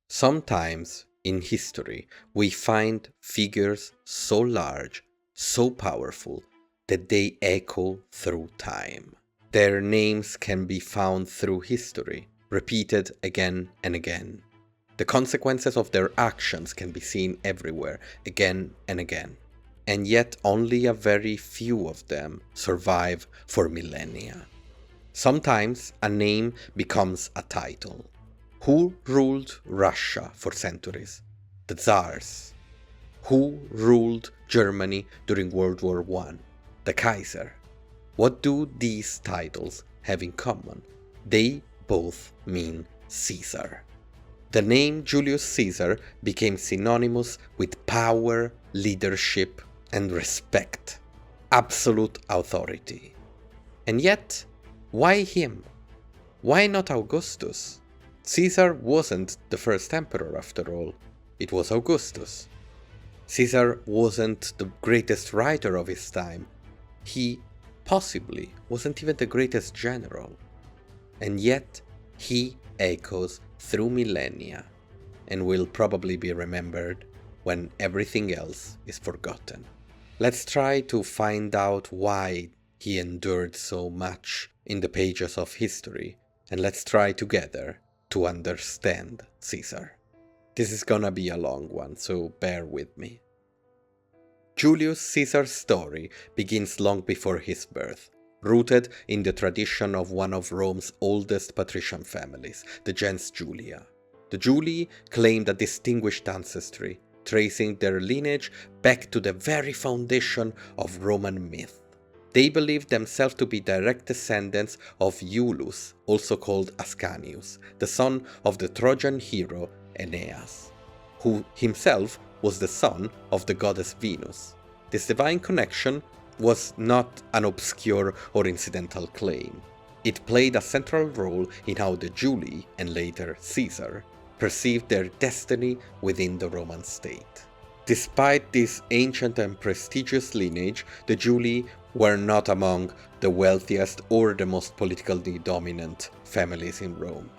Sometimes in history we find figures so large, so powerful, that they echo through time. Their names can be found through history, repeated again and again. The consequences of their actions can be seen everywhere, again and again. And yet only a very few of them survive for millennia. Sometimes a name becomes a title. Who ruled Russia for centuries? The Tsars. Who ruled Germany during World War I? The Kaiser. What do these titles have in common? They both mean Caesar. The name Julius Caesar became synonymous with power, leadership, and respect. Absolute authority. And yet, why him? Why not Augustus? Caesar wasn't the first emperor after all, it was Augustus. Caesar wasn't the greatest writer of his time, he possibly wasn't even the greatest general. And yet, he echoes through millennia and will probably be remembered when everything else is forgotten. Let's try to find out why he endured so much in the pages of history, and let's try together to understand Caesar. This is gonna be a long one, so bear with me. Julius Caesar's story begins long before his birth, rooted in the tradition of one of Rome's oldest patrician families, the gens Julia. The Julii claimed a distinguished ancestry, tracing their lineage back to the very foundation of Roman myth. They believed themselves to be direct descendants of Iulus, also called Ascanius, the son of the Trojan hero Aeneas, who himself was the son of the goddess Venus. This divine connection was not an obscure or incidental claim. It played a central role in how the Julii, and later Caesar, perceived their destiny within the Roman state. Despite this ancient and prestigious lineage, the Julii were not among the wealthiest or the most politically dominant families in Rome.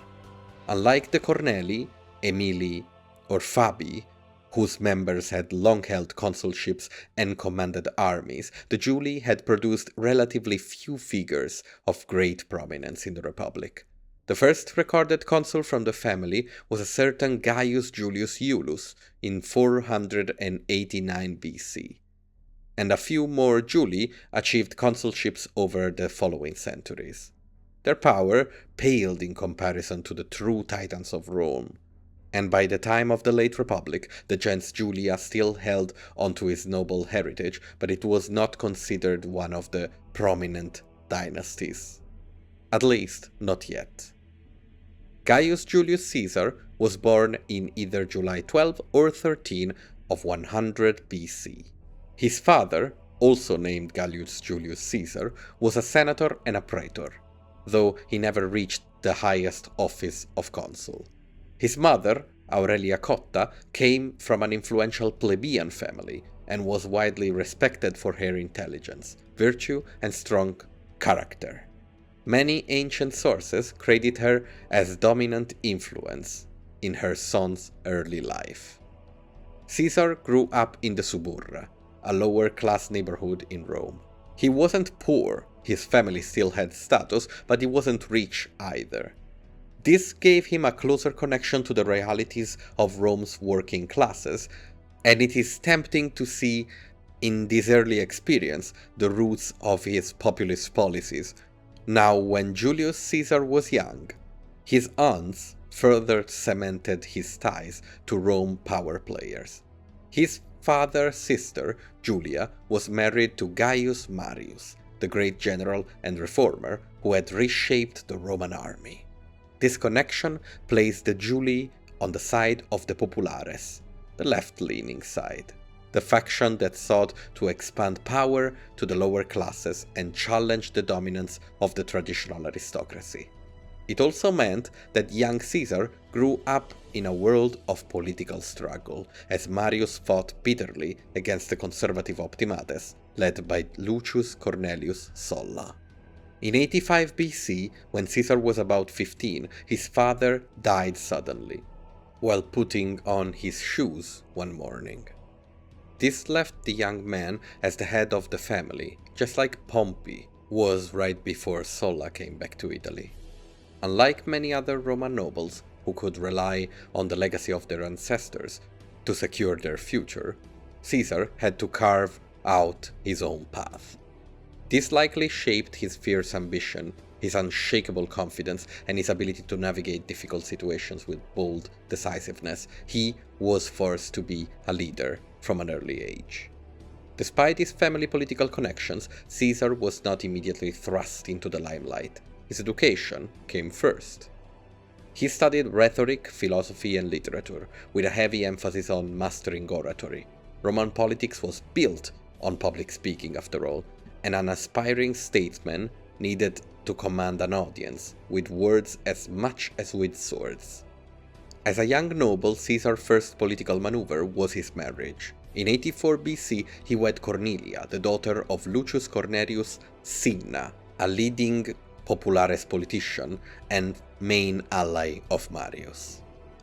Unlike the Cornelii, Emilii, or Fabii, whose members had long held consulships and commanded armies, the Julii had produced relatively few figures of great prominence in the Republic. The first recorded consul from the family was a certain Gaius Julius Iulus in 489 BC, and a few more Julii achieved consulships over the following centuries. Their power paled in comparison to the true titans of Rome, and by the time of the late Republic, the gens Julia still held onto his noble heritage, but it was not considered one of the prominent dynasties. At least, not yet. Gaius Julius Caesar was born in either July 12 or 13 of 100 BC. His father, also named Gaius Julius Caesar, was a senator and a praetor, though he never reached the highest office of consul. His mother, Aurelia Cotta, came from an influential plebeian family and was widely respected for her intelligence, virtue, and strong character. Many ancient sources credit her as dominant influence in her son's early life. Caesar grew up in the Suburra, a lower-class neighborhood in Rome. He wasn't poor, his family still had status, but he wasn't rich either. This gave him a closer connection to the realities of Rome's working classes, and it is tempting to see in this early experience the roots of his populist policies. Now, when Julius Caesar was young, his aunts further cemented his ties to Rome power players. His father's sister, Julia, was married to Gaius Marius, the great general and reformer who had reshaped the Roman army. This connection placed the Julii on the side of the Populares, the left-leaning side, the faction that sought to expand power to the lower classes and challenge the dominance of the traditional aristocracy. It also meant that young Caesar grew up in a world of political struggle, as Marius fought bitterly against the conservative Optimates, led by Lucius Cornelius Sulla. In 85 BC, when Caesar was about 15, his father died suddenly. while putting on his shoes one morning. This left the young man as the head of the family, just like Pompey was right before Sulla came back to Italy. Unlike many other Roman nobles who could rely on the legacy of their ancestors to secure their future, Caesar had to carve out his own path. This likely shaped his fierce ambition, his unshakable confidence, and his ability to navigate difficult situations with bold decisiveness. He was forced to be a leader from an early age. Despite his family political connections, Caesar was not immediately thrust into the limelight. His education came first. He studied rhetoric, philosophy, and literature, with a heavy emphasis on mastering oratory. Roman politics was built on public speaking, after all, and an aspiring statesman needed to command an audience, with words as much as with swords. As a young noble, Caesar's first political maneuver was his marriage. In 84 BC, he wed Cornelia, the daughter of Lucius Cornelius Cinna, a leading Populares politician and main ally of Marius.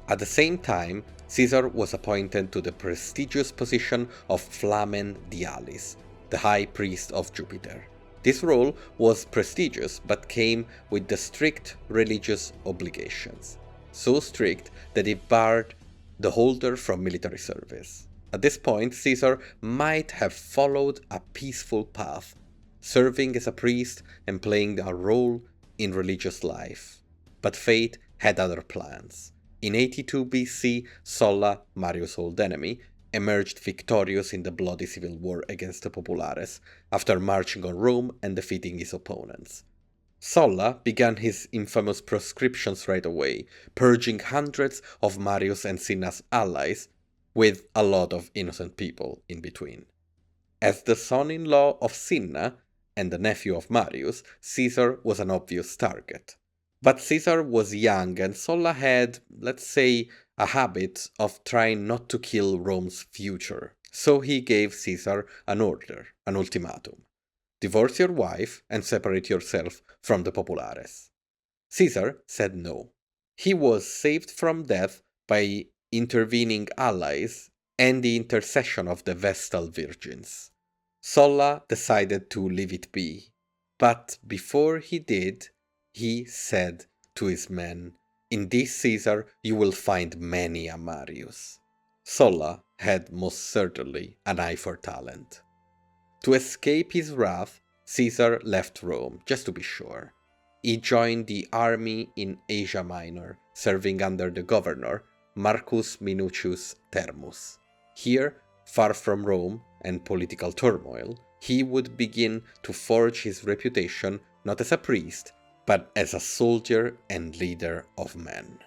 At the same time, Caesar was appointed to the prestigious position of Flamen Dialis, the high priest of Jupiter. This role was prestigious but came with the strict religious obligations, so strict that it barred the holder from military service. At this point, Caesar might have followed a peaceful path, serving as a priest and playing a role in religious life. But fate had other plans. In 82 BC, Sulla, Marius' old enemy, emerged victorious in the bloody civil war against the Populares, after marching on Rome and defeating his opponents. Sulla began his infamous proscriptions right away, purging hundreds of Marius and Cinna's allies, with a lot of innocent people in between. As the son-in-law of Cinna and the nephew of Marius, Caesar was an obvious target. But Caesar was young and Sulla had, let's say, a habit of trying not to kill Rome's future. So he gave Caesar an order, an ultimatum. Divorce your wife and separate yourself from the Populares. Caesar said no. He was saved from death by intervening allies and the intercession of the Vestal Virgins. Sulla decided to leave it be, but before he did, he said to his men, "In this Caesar you will find many a Marius." Sulla had most certainly an eye for talent. To escape his wrath, Caesar left Rome, just to be sure. He joined the army in Asia Minor, serving under the governor, Marcus Minucius Thermus. Here, far from Rome and political turmoil, he would begin to forge his reputation not as a priest, but as a soldier and leader of men.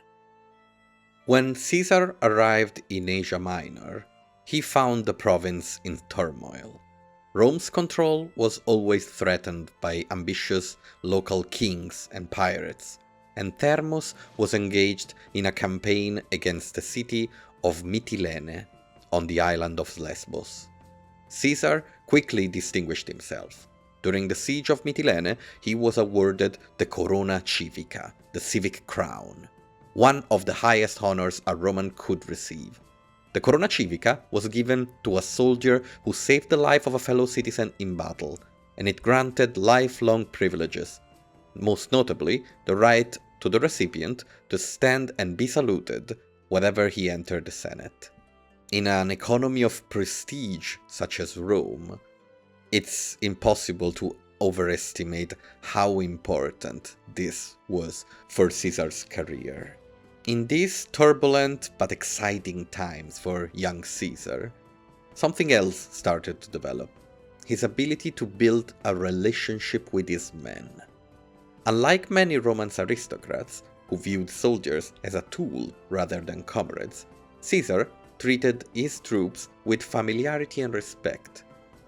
When Caesar arrived in Asia Minor, he found the province in turmoil. Rome's control was always threatened by ambitious local kings and pirates, and Thermus was engaged in a campaign against the city of Mytilene on the island of Lesbos. Caesar quickly distinguished himself. During the siege of Mytilene, he was awarded the Corona Civica, the civic crown, one of the highest honors a Roman could receive. The Corona Civica was given to a soldier who saved the life of a fellow citizen in battle, and it granted lifelong privileges, most notably the right to the recipient to stand and be saluted whenever he entered the Senate. In an economy of prestige such as Rome, it's impossible to overestimate how important this was for Caesar's career. In these turbulent but exciting times for young Caesar, something else started to develop: his ability to build a relationship with his men. Unlike many Roman aristocrats, who viewed soldiers as a tool rather than comrades, Caesar treated his troops with familiarity and respect.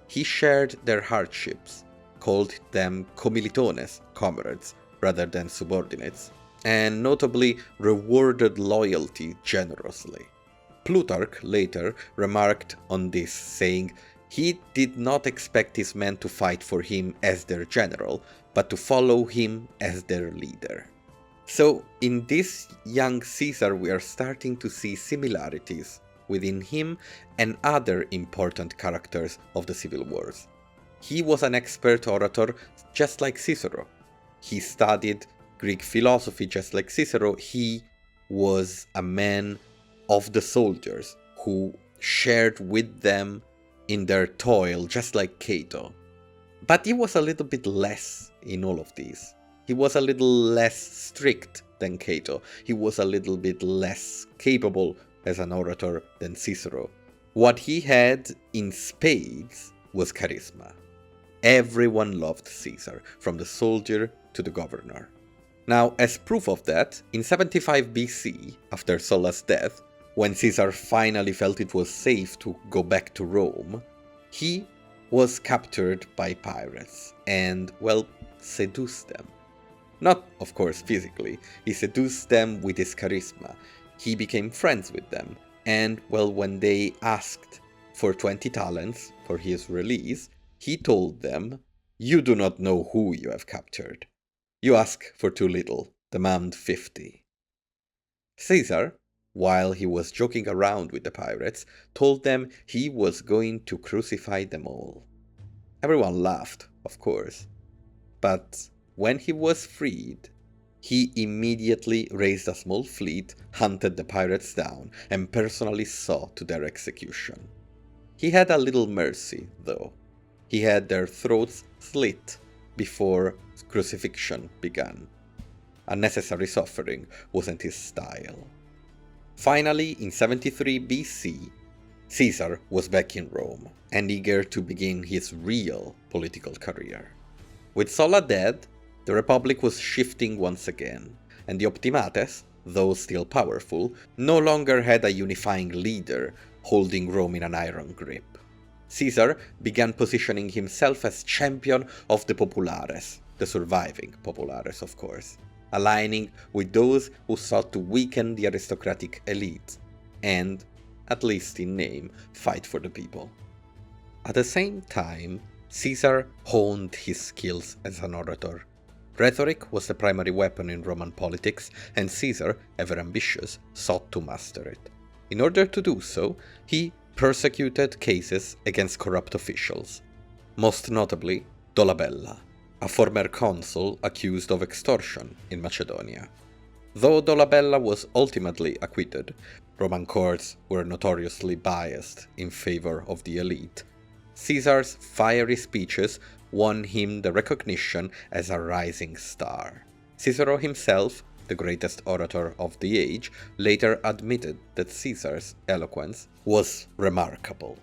He shared their hardships, called them commilitones, comrades, rather than subordinates, and notably rewarded loyalty generously. Plutarch later remarked on this, saying he did not expect his men to fight for him as their general, but to follow him as their leader. So, in this young Caesar, we are starting to see similarities within him and other important characters of the civil wars. He was an expert orator just like Cicero. He studied Greek philosophy just like Cicero. He was a man of the soldiers who shared with them in their toil just like Cato. But he was a little bit less in all of these. He was a little less strict than Cato. He was a little bit less capable as an orator than Cicero. What he had in spades was charisma. Everyone loved Caesar, from the soldier to the governor. Now, as proof of that, in 75 BC, after Sulla's death, when Caesar finally felt it was safe to go back to Rome, he was captured by pirates and, well, seduced them. Not, of course, physically. He seduced them with his charisma. He became friends with them. And, well, when they asked for 20 talents for his release, he told them, "You do not know who you have captured. You ask for too little. Demand 50. Caesar, while he was joking around with the pirates, told them he was going to crucify them all. Everyone laughed, of course. But when he was freed, he immediately raised a small fleet, hunted the pirates down, and personally saw to their execution. He had a little mercy, though. He had their throats slit before crucifixion began. Unnecessary suffering wasn't his style. Finally, in 73 BC, Caesar was back in Rome and eager to begin his real political career. With Sulla dead, the Republic was shifting once again, and the Optimates, though still powerful, no longer had a unifying leader holding Rome in an iron grip. Caesar began positioning himself as champion of the populares, the surviving populares, of course, aligning with those who sought to weaken the aristocratic elite and, at least in name, fight for the people. At the same time, Caesar honed his skills as an orator. Rhetoric was the primary weapon in Roman politics, and Caesar, ever ambitious, sought to master it. In order to do so, he persecuted cases against corrupt officials, most notably Dolabella, a former consul accused of extortion in Macedonia. Though Dolabella was ultimately acquitted, Roman courts were notoriously biased in favor of the elite. Caesar's fiery speeches won him the recognition as a rising star. Cicero himself, the greatest orator of the age, later admitted that Caesar's eloquence was remarkable.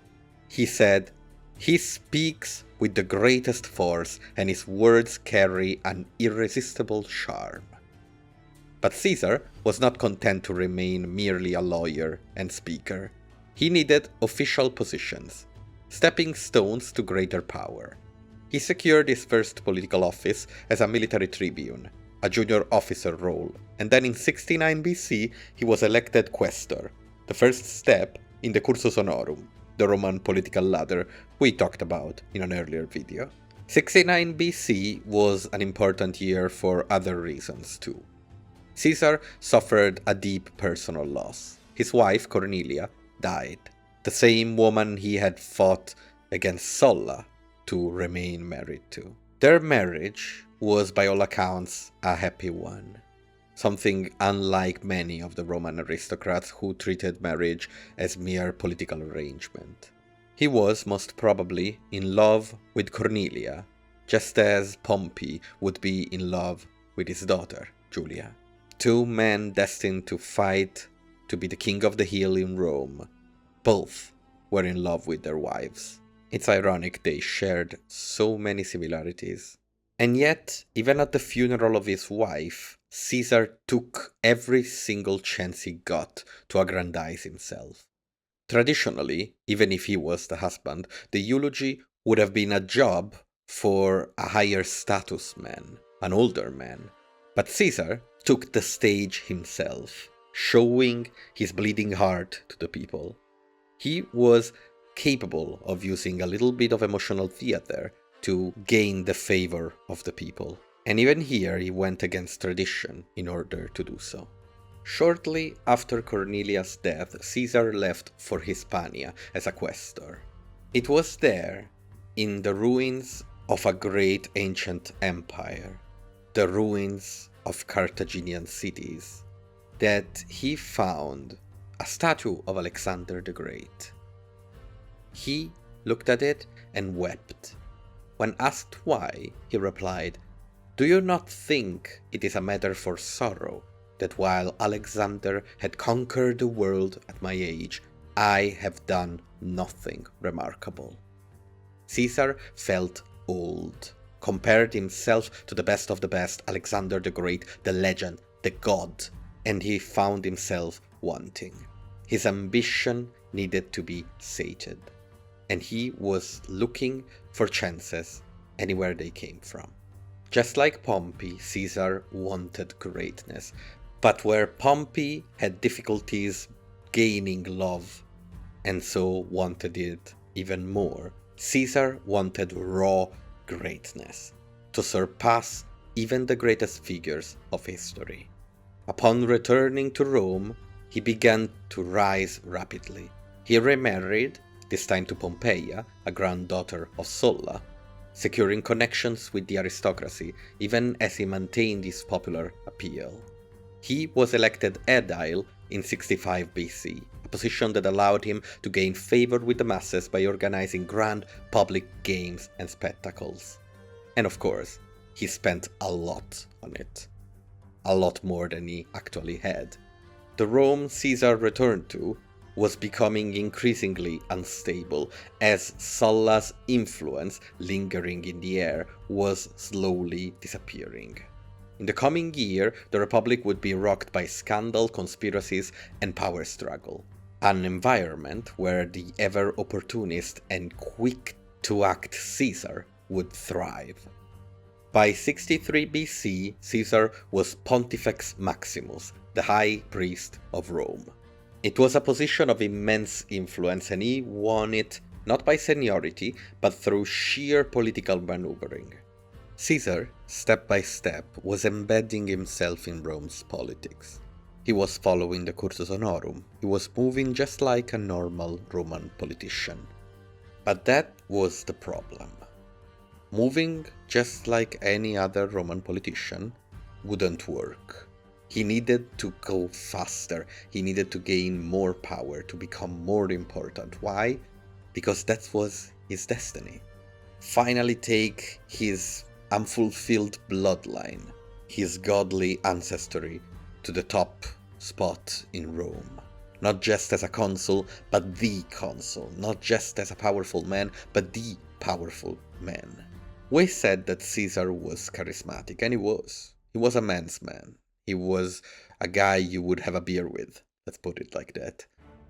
He said, "He speaks with the greatest force, and his words carry an irresistible charm." But Caesar was not content to remain merely a lawyer and speaker. He needed official positions, stepping stones to greater power. He secured his first political office as a military tribune, a junior officer role, and then in 69 BC he was elected quaestor, the first step in the cursus honorum, the Roman political ladder we talked about in an earlier video. 69 BC was an important year for other reasons too. Caesar suffered a deep personal loss. His wife, Cornelia, died, the same woman he had fought against Sulla to remain married to. Their marriage was by all accounts a happy one, something unlike many of the Roman aristocrats who treated marriage as mere political arrangement. He was most probably in love with Cornelia, just as Pompey would be in love with his daughter, Julia. Two men destined to fight to be the king of the hill in Rome. Both were in love with their wives. It's ironic they shared so many similarities. And yet, even at the funeral of his wife, Caesar took every single chance he got to aggrandize himself. Traditionally, even if he was the husband, the eulogy would have been a job for a higher status man, an older man. But Caesar took the stage himself, showing his bleeding heart to the people. He was capable of using a little bit of emotional theater to gain the favor of the people. And even here he went against tradition in order to do so. Shortly after Cornelius' death, Caesar left for Hispania as a questor. It was there, in the ruins of a great ancient empire, the ruins of Carthaginian cities, that he found a statue of Alexander the Great. He looked at it and wept. When asked why, he replied, "Do you not think it is a matter for sorrow that while Alexander had conquered the world at my age, I have done nothing remarkable?" Caesar felt old, compared himself to the best of the best, Alexander the Great, the legend, the god, and he found himself wanting. His ambition needed to be sated, and he was looking for chances anywhere they came from. Just like Pompey, Caesar wanted greatness, but where Pompey had difficulties gaining love, and so wanted it even more, Caesar wanted raw greatness, to surpass even the greatest figures of history. Upon returning to Rome, he began to rise rapidly. He remarried, this time to Pompeia, a granddaughter of Sulla, securing connections with the aristocracy even as he maintained his popular appeal. He was elected aedile in 65 BC, a position that allowed him to gain favor with the masses by organizing grand public games and spectacles. And of course, he spent a lot on it. A lot more than he actually had. The Rome Caesar returned to was becoming increasingly unstable, as Sulla's influence, lingering in the air, was slowly disappearing. In the coming year, the Republic would be rocked by scandal, conspiracies, and power struggle. An environment where the ever-opportunist and quick-to-act Caesar would thrive. By 63 BC, Caesar was Pontifex Maximus, the high priest of Rome. It was a position of immense influence, and he won it not by seniority, but through sheer political maneuvering. Caesar, step by step, was embedding himself in Rome's politics. He was following the cursus honorum. He was moving just like a normal Roman politician. But that was the problem. Moving just like any other Roman politician wouldn't work. He needed to go faster. He needed to gain more power, to become more important. Why? Because that was his destiny. Finally take his unfulfilled bloodline, his godly ancestry, to the top spot in Rome. Not just as a consul, but the consul. Not just as a powerful man, but the powerful man. We said that Caesar was charismatic, and he was. He was a man's man. He was a guy you would have a beer with, let's put it like that.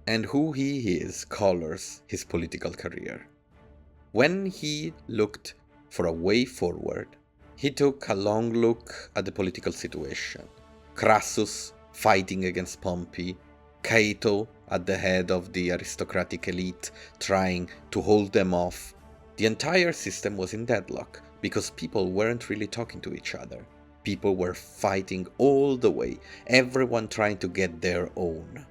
And who he is colors his political career. When he looked for a way forward, he took a long look at the political situation. Crassus fighting against Pompey, Cato at the head of the aristocratic elite trying to hold them off. The entire system was in deadlock because people weren't really talking to each other. People were fighting all the way, everyone trying to get their own.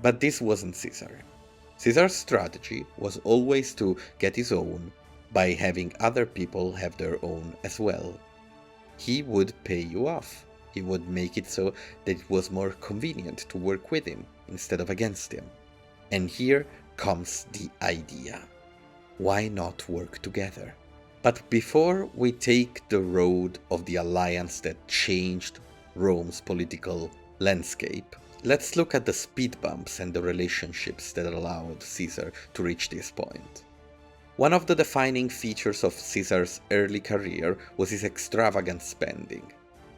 But this wasn't Caesar. Caesar's strategy was always to get his own by having other people have their own as well. He would pay you off. He would make it so that it was more convenient to work with him instead of against him. And here comes the idea. Why not work together? But before we take the road of the alliance that changed Rome's political landscape, let's look at the speed bumps and the relationships that allowed Caesar to reach this point. One of the defining features of Caesar's early career was his extravagant spending.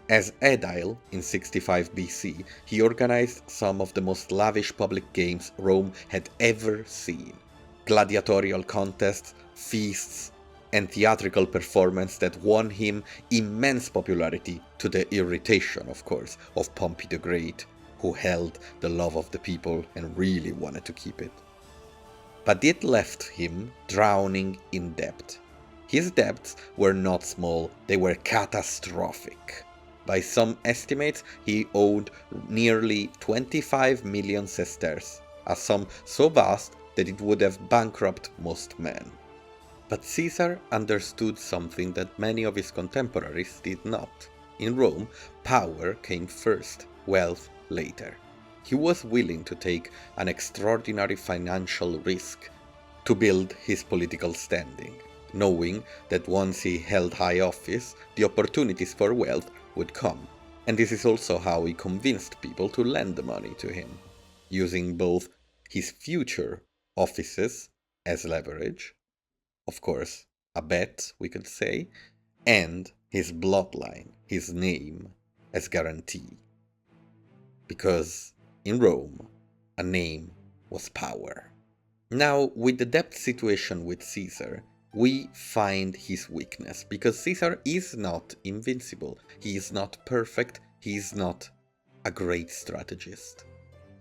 As aedile in 65 BC, he organized some of the most lavish public games Rome had ever seen. Gladiatorial contests, feasts, and theatrical performance that won him immense popularity, to the irritation, of course, of Pompey the Great, who held the love of the people and really wanted to keep it. But it left him drowning in debt. His debts were not small, they were catastrophic. By some estimates, he owed nearly 25 million sesterces, a sum so vast that it would have bankrupted most men. But Caesar understood something that many of his contemporaries did not. In Rome, power came first, wealth later. He was willing to take an extraordinary financial risk to build his political standing, knowing that once he held high office, the opportunities for wealth would come. And this is also how he convinced people to lend the money to him, using both his future offices as leverage, of course, a bet, we could say, and his bloodline, his name, as guarantee. Because in Rome, a name was power. Now, with the debt situation with Caesar, we find his weakness, because Caesar is not invincible, he is not perfect, he is not a great strategist.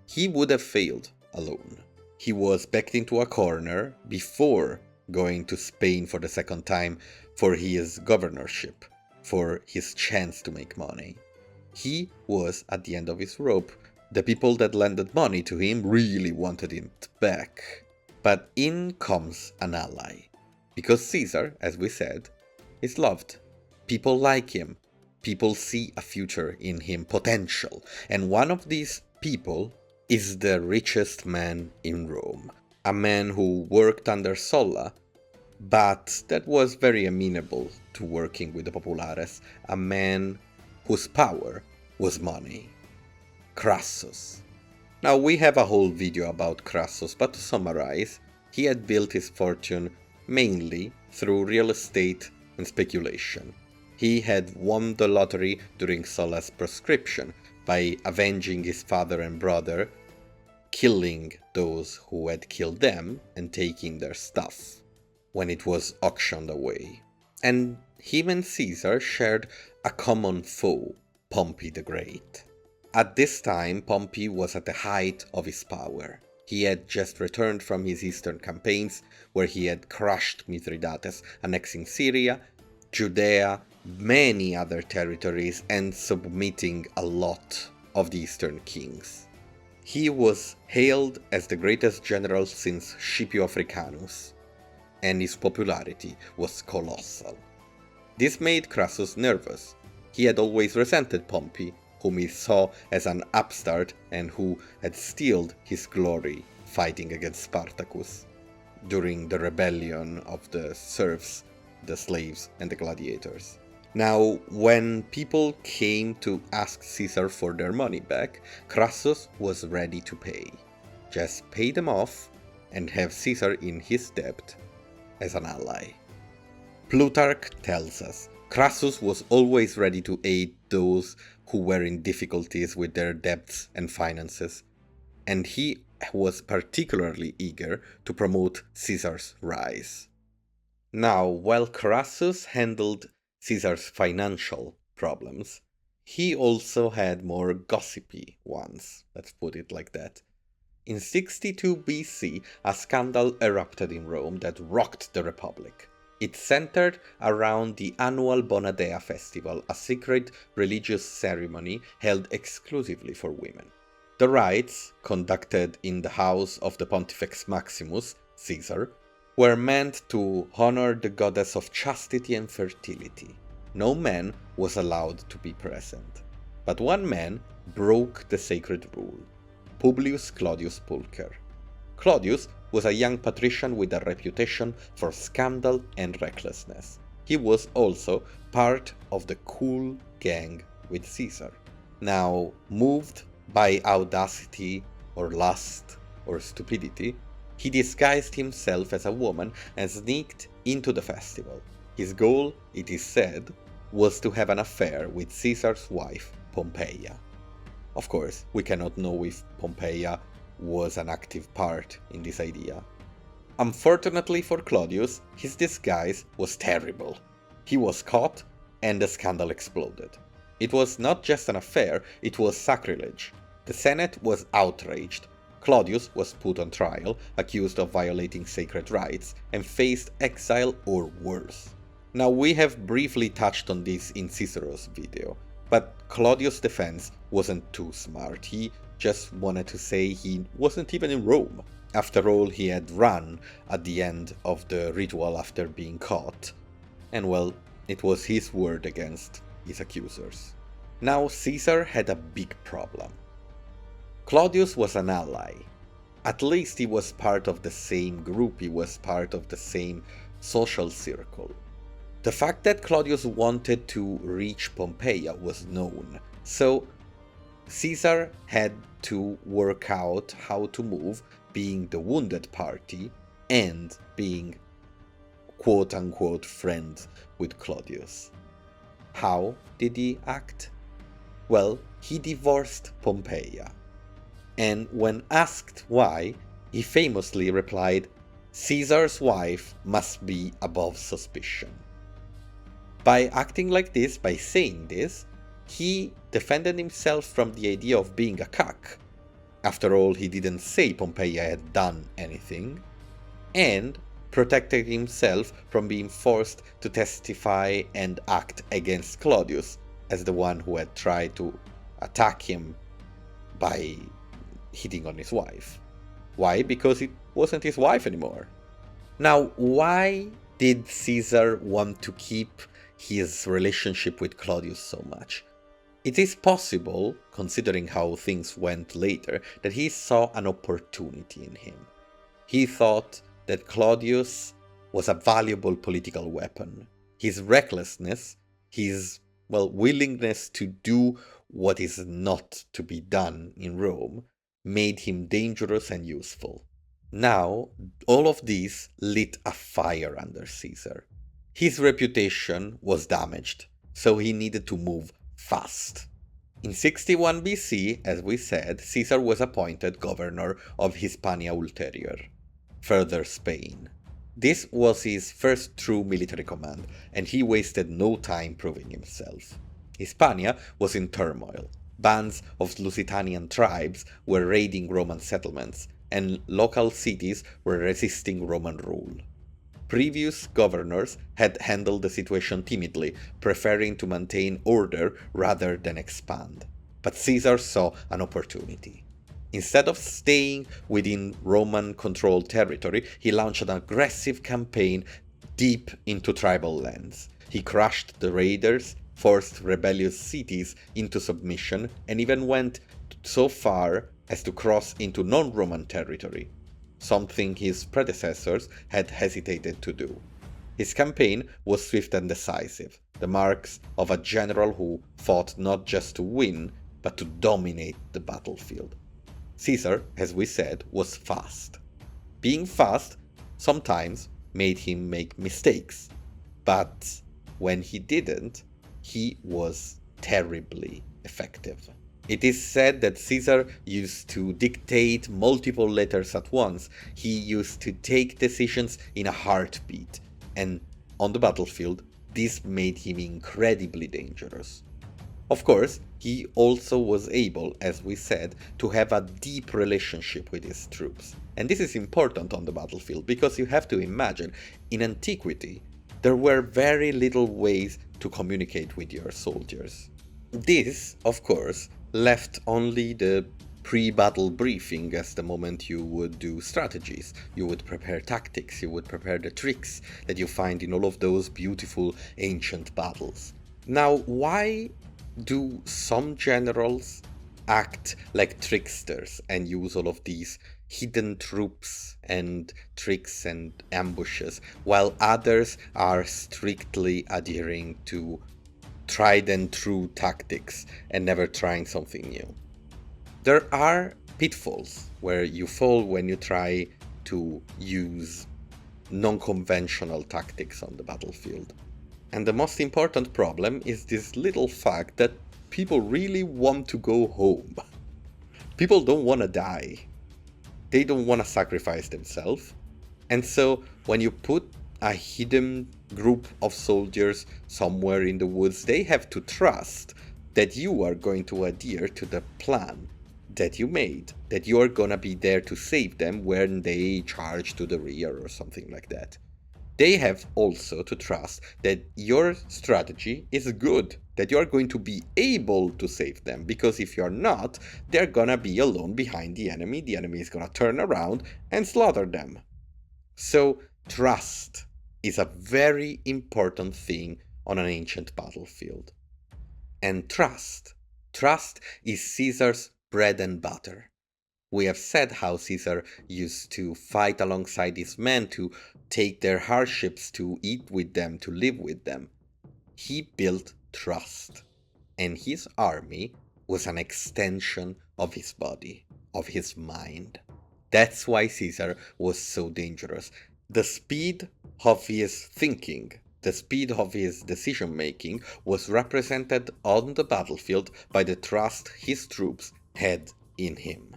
He would have failed alone. He was backed into a corner before going to Spain for the second time for his governorship, for his chance to make money. He was at the end of his rope. The people that lended money to him really wanted it back. But in comes an ally. Because Caesar, as we said, is loved. People like him. People see a future in him, potential. And one of these people is the richest man in Rome. A man who worked under Sulla, but that was very amenable to working with the populares. A man whose power was money. Crassus. Now, we have a whole video about Crassus, but to summarize, he had built his fortune mainly through real estate and speculation. He had won the lottery during Sulla's proscription by avenging his father and brother, killing those who had killed them and taking their stuff when it was auctioned away. And him and Caesar shared a common foe, Pompey the Great. At this time, Pompey was at the height of his power. He had just returned from his eastern campaigns, where he had crushed Mithridates, annexing Syria, Judea, many other territories, and submitting a lot of the eastern kings. He was hailed as the greatest general since Scipio Africanus, and his popularity was colossal. This made Crassus nervous. He had always resented Pompey, whom he saw as an upstart and who had stealed his glory fighting against Spartacus during the rebellion of the serfs, the slaves, and the gladiators. Now, when people came to ask Caesar for their money back, Crassus was ready to pay. Just pay them off and have Caesar in his debt as an ally. Plutarch tells us Crassus was always ready to aid those who were in difficulties with their debts and finances, and he was particularly eager to promote Caesar's rise. Now, while Crassus handled Caesar's financial problems, he also had more gossipy ones, let's put it like that. In 62 BC, a scandal erupted in Rome that rocked the Republic. It centered around the annual Bonadea festival, a sacred religious ceremony held exclusively for women. The rites, conducted in the house of the Pontifex Maximus, Caesar, were meant to honor the goddess of chastity and fertility. No man was allowed to be present. But one man broke the sacred rule: Publius Claudius Pulcher. Claudius was a young patrician with a reputation for scandal and recklessness. He was also part of the cool gang with Caesar. Now, moved by audacity or lust or stupidity, he disguised himself as a woman and sneaked into the festival. His goal, it is said, was to have an affair with Caesar's wife, Pompeia. Of course, we cannot know if Pompeia was an active part in this idea. Unfortunately for Claudius, his disguise was terrible. He was caught and the scandal exploded. It was not just an affair, it was sacrilege. The Senate was outraged. Claudius was put on trial, accused of violating sacred rites, and faced exile or worse. Now, we have briefly touched on this in Cicero's video, but Claudius' defense wasn't too smart. He just wanted to say he wasn't even in Rome. After all, he had run at the end of the ritual after being caught, and well, it was his word against his accusers. Now, Caesar had a big problem. Claudius was an ally. At least he was part of the same group, he was part of the same social circle. The fact that Claudius wanted to reach Pompeia was known, so Caesar had to work out how to move, being the wounded party and being quote-unquote friends with Claudius. How did he act? Well, he divorced Pompeia. And when asked why, he famously replied, "Caesar's wife must be above suspicion." By acting like this, by saying this, he defended himself from the idea of being a cuck. After all, he didn't say Pompeia had done anything, and protected himself from being forced to testify and act against Claudius as the one who had tried to attack him by hitting on his wife. Why? Because it wasn't his wife anymore. Now, why did Caesar want to keep his relationship with Claudius so much? It is possible, considering how things went later, that he saw an opportunity in him. He thought that Claudius was a valuable political weapon. His recklessness, his, willingness to do what is not to be done in Rome, made him dangerous and useful. Now, all of this lit a fire under Caesar. His reputation was damaged, so he needed to move fast. In 61 BC, as we said, Caesar was appointed governor of Hispania Ulterior, further Spain. This was his first true military command, and he wasted no time proving himself. Hispania was in turmoil. Bands of Lusitanian tribes were raiding Roman settlements, and local cities were resisting Roman rule. Previous governors had handled the situation timidly, preferring to maintain order rather than expand. But Caesar saw an opportunity. Instead of staying within Roman-controlled territory, he launched an aggressive campaign deep into tribal lands. He crushed the raiders, forced rebellious cities into submission, and even went so far as to cross into non-Roman territory, something his predecessors had hesitated to do. His campaign was swift and decisive, the marks of a general who fought not just to win, but to dominate the battlefield. Caesar, as we said, was fast. Being fast sometimes made him make mistakes, but when he didn't, he was terribly effective. It is said that Caesar used to dictate multiple letters at once. He used to take decisions in a heartbeat, and on the battlefield, this made him incredibly dangerous. Of course, he also was able, as we said, to have a deep relationship with his troops. And this is important on the battlefield, because you have to imagine, in antiquity, there were very little ways to communicate with your soldiers. This, of course, left only the pre-battle briefing as the moment you would do strategies. You would prepare tactics, you would prepare the tricks that you find in all of those beautiful ancient battles. Now, why do some generals act like tricksters and use all of these hidden troops and tricks and ambushes, while others are strictly adhering to tried and true tactics and never trying something new? There are pitfalls where you fall when you try to use non-conventional tactics on the battlefield. And the most important problem is this little fact that people really want to go home. People don't want to die. They don't want to sacrifice themselves. And so when you put a hidden group of soldiers somewhere in the woods, they have to trust that you are going to adhere to the plan that you made, that you are going to be there to save them when they charge to the rear or something like that. They have also to trust that your strategy is good, that you are going to be able to save them, because if you're not, they're gonna be alone behind the enemy is gonna turn around and slaughter them. So trust is a very important thing on an ancient battlefield. And trust is Caesar's bread and butter. We have said how Caesar used to fight alongside his men, to take their hardships, to eat with them, to live with them. He built trust, and his army was an extension of his body, of his mind. That's why Caesar was so dangerous. The speed of his thinking, the speed of his decision making was represented on the battlefield by the trust his troops had in him.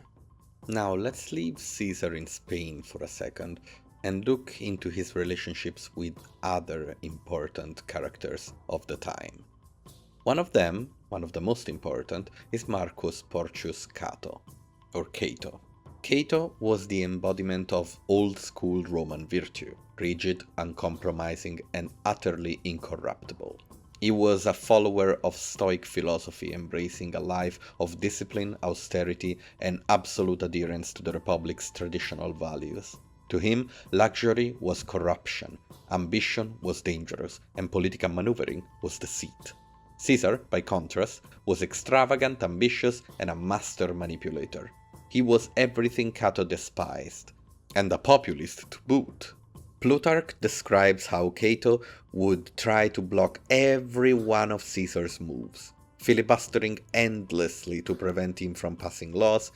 Now let's leave Caesar in Spain for a second and look into his relationships with other important characters of the time. One of them, one of the most important, is Marcus Porcius Cato, or Cato. Cato was the embodiment of old-school Roman virtue, rigid, uncompromising, and utterly incorruptible. He was a follower of Stoic philosophy, embracing a life of discipline, austerity, and absolute adherence to the Republic's traditional values. To him, luxury was corruption, ambition was dangerous, and political maneuvering was deceit. Caesar, by contrast, was extravagant, ambitious, and a master manipulator. He was everything Cato despised, and a populist to boot. Plutarch describes how Cato would try to block every one of Caesar's moves, filibustering endlessly to prevent him from passing laws,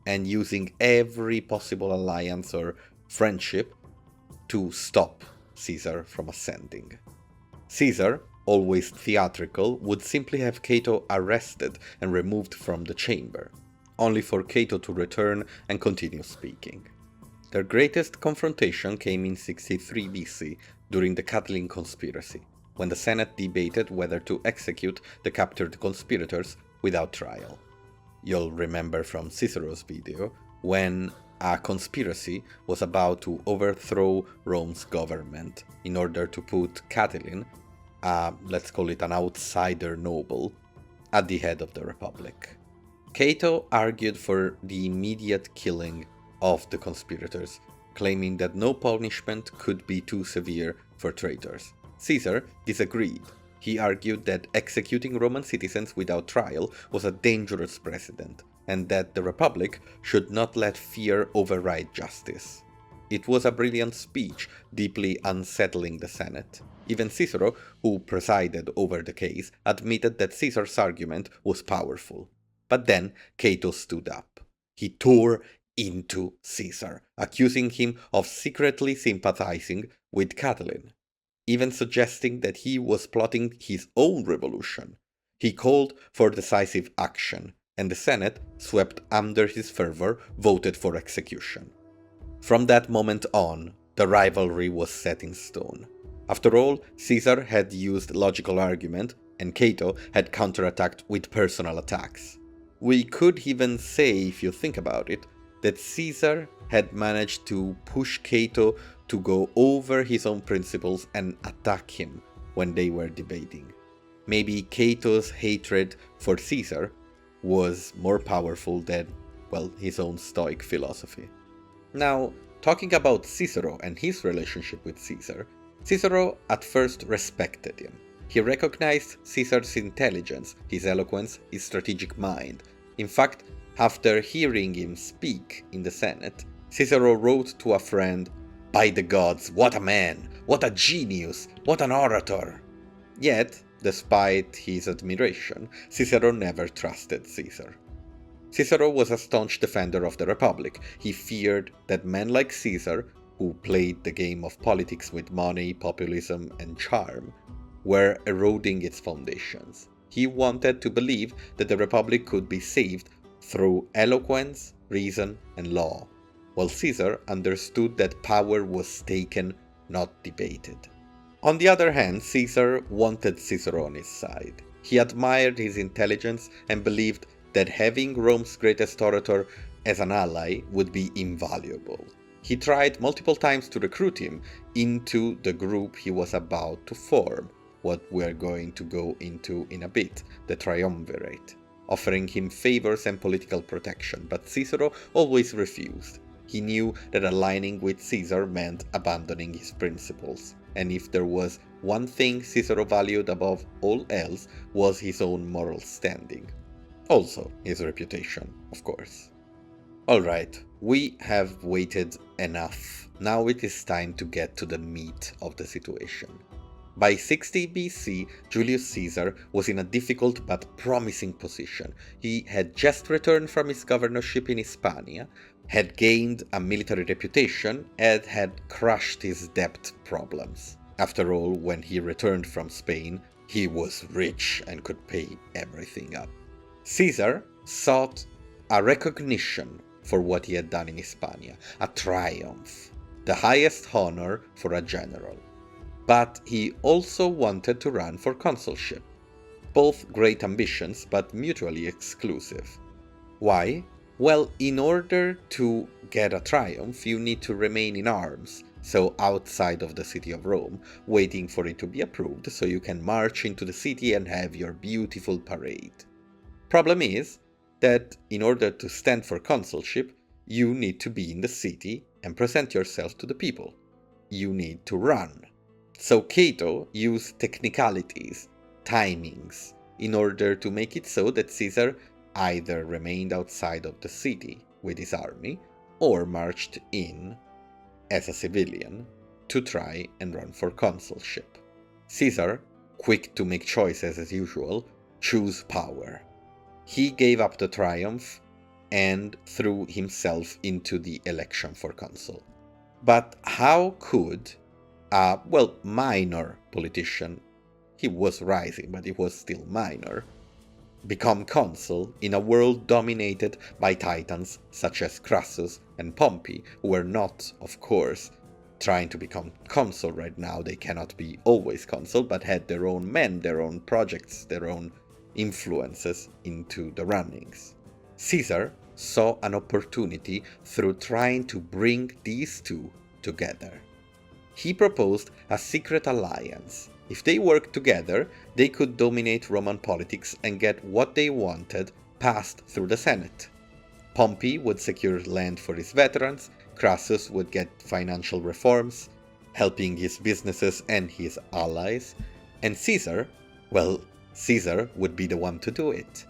and using every possible alliance or friendship to stop Caesar from ascending. Caesar, always theatrical, would simply have Cato arrested and removed from the chamber, only for Cato to return and continue speaking. Their greatest confrontation came in 63 BC during the Catiline conspiracy, when the Senate debated whether to execute the captured conspirators without trial. You'll remember from Cicero's video when a conspiracy was about to overthrow Rome's government in order to put Catiline, let's call it an outsider noble, at the head of the Republic. Cato argued for the immediate killing of the conspirators, claiming that no punishment could be too severe for traitors. Caesar disagreed. He argued that executing Roman citizens without trial was a dangerous precedent, and that the Republic should not let fear override justice. It was a brilliant speech, deeply unsettling the Senate. Even Cicero, who presided over the case, admitted that Caesar's argument was powerful. But then Cato stood up. He tore into Caesar, accusing him of secretly sympathizing with Catiline, even suggesting that he was plotting his own revolution. He called for decisive action, and the Senate, swept under his fervor, voted for execution. From that moment on, the rivalry was set in stone. After all, Caesar had used logical argument, and Cato had counterattacked with personal attacks. We could even say, if you think about it, that Caesar had managed to push Cato to go over his own principles and attack him when they were debating. Maybe Cato's hatred for Caesar was more powerful than, well, his own Stoic philosophy. Now, talking about Cicero and his relationship with Caesar, Cicero at first respected him. He recognized Caesar's intelligence, his eloquence, his strategic mind. In fact, after hearing him speak in the Senate, Cicero wrote to a friend, "By the gods, what a man! What a genius! What an orator!" Yet, despite his admiration, Cicero never trusted Caesar. Cicero was a staunch defender of the Republic. He feared that men like Caesar, who played the game of politics with money, populism, and charm, were eroding its foundations. He wanted to believe that the Republic could be saved through eloquence, reason, and law, while Caesar understood that power was taken, not debated. On the other hand, Caesar wanted Cicero on his side. He admired his intelligence and believed that having Rome's greatest orator as an ally would be invaluable. He tried multiple times to recruit him into the group he was about to form, what we're going to go into in a bit, the triumvirate, offering him favors and political protection, but Cicero always refused. He knew that aligning with Caesar meant abandoning his principles, and if there was one thing Cicero valued above all else was his own moral standing. Also his reputation, of course. Alright, we have waited enough. Now it is time to get to the meat of the situation. By 60 BC, Julius Caesar was in a difficult but promising position. He had just returned from his governorship in Hispania, had gained a military reputation, and had crushed his debt problems. After all, when he returned from Spain, he was rich and could pay everything up. Caesar sought a recognition for what he had done in Hispania, a triumph, the highest honor for a general. But he also wanted to run for consulship. Both great ambitions, but mutually exclusive. Why? Well, in order to get a triumph, you need to remain in arms, so outside of the city of Rome, waiting for it to be approved so you can march into the city and have your beautiful parade. Problem is that in order to stand for consulship, you need to be in the city and present yourself to the people. You need to run. So Cato used technicalities, timings, in order to make it so that Caesar either remained outside of the city with his army or marched in as a civilian to try and run for consulship. Caesar, quick to make choices as usual, chose power. He gave up the triumph and threw himself into the election for consul. But how could a, minor politician, he was rising, but he was still minor, become consul in a world dominated by titans such as Crassus and Pompey, who were not, of course, trying to become consul right now? They cannot be always consul, but had their own men, their own projects, their own influences into the runnings. Caesar saw an opportunity through trying to bring these two together. He proposed a secret alliance. If they worked together, they could dominate Roman politics and get what they wanted passed through the Senate. Pompey would secure land for his veterans, Crassus would get financial reforms, helping his businesses and his allies, and Caesar would be the one to do it.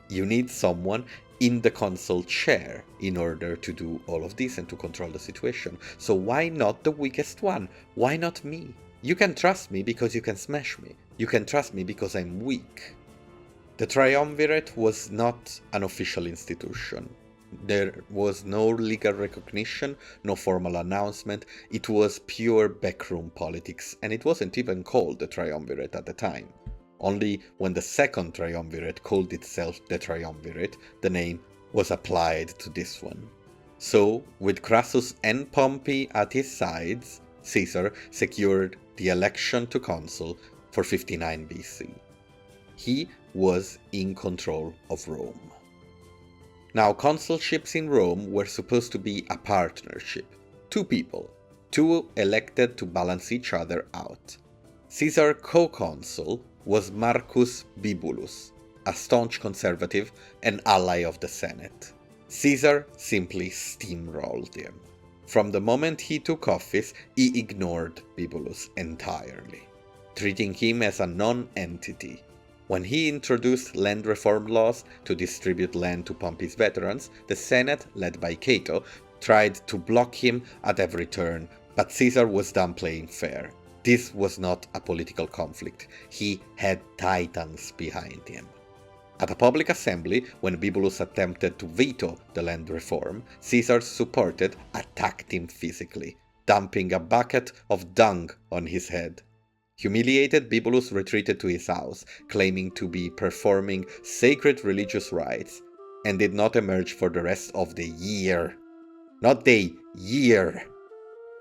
You need someone in the consul chair in order to do all of this and to control the situation. So why not the weakest one? Why not me? You can trust me because you can smash me. You can trust me because I'm weak. The triumvirate was not an official institution. There was no legal recognition, no formal announcement. It was pure backroom politics, and it wasn't even called the triumvirate at the time. Only when the second triumvirate called itself the triumvirate, the name was applied to this one. So, with Crassus and Pompey at his sides, Caesar secured the election to consul for 59 BC. He was in control of Rome. Now, consulships in Rome were supposed to be a partnership. Two people, two elected to balance each other out. Caesar's co-consul was Marcus Bibulus, a staunch conservative and ally of the Senate. Caesar simply steamrolled him. From the moment he took office, he ignored Bibulus entirely, treating him as a non-entity. When he introduced land reform laws to distribute land to Pompey's veterans, the Senate, led by Cato, tried to block him at every turn, but Caesar was done playing fair. This was not a political conflict. He had titans behind him. At a public assembly, when Bibulus attempted to veto the land reform, Caesar's supporters attacked him physically, dumping a bucket of dung on his head. Humiliated, Bibulus retreated to his house, claiming to be performing sacred religious rites, and did not emerge for the rest of the year. Not day, year.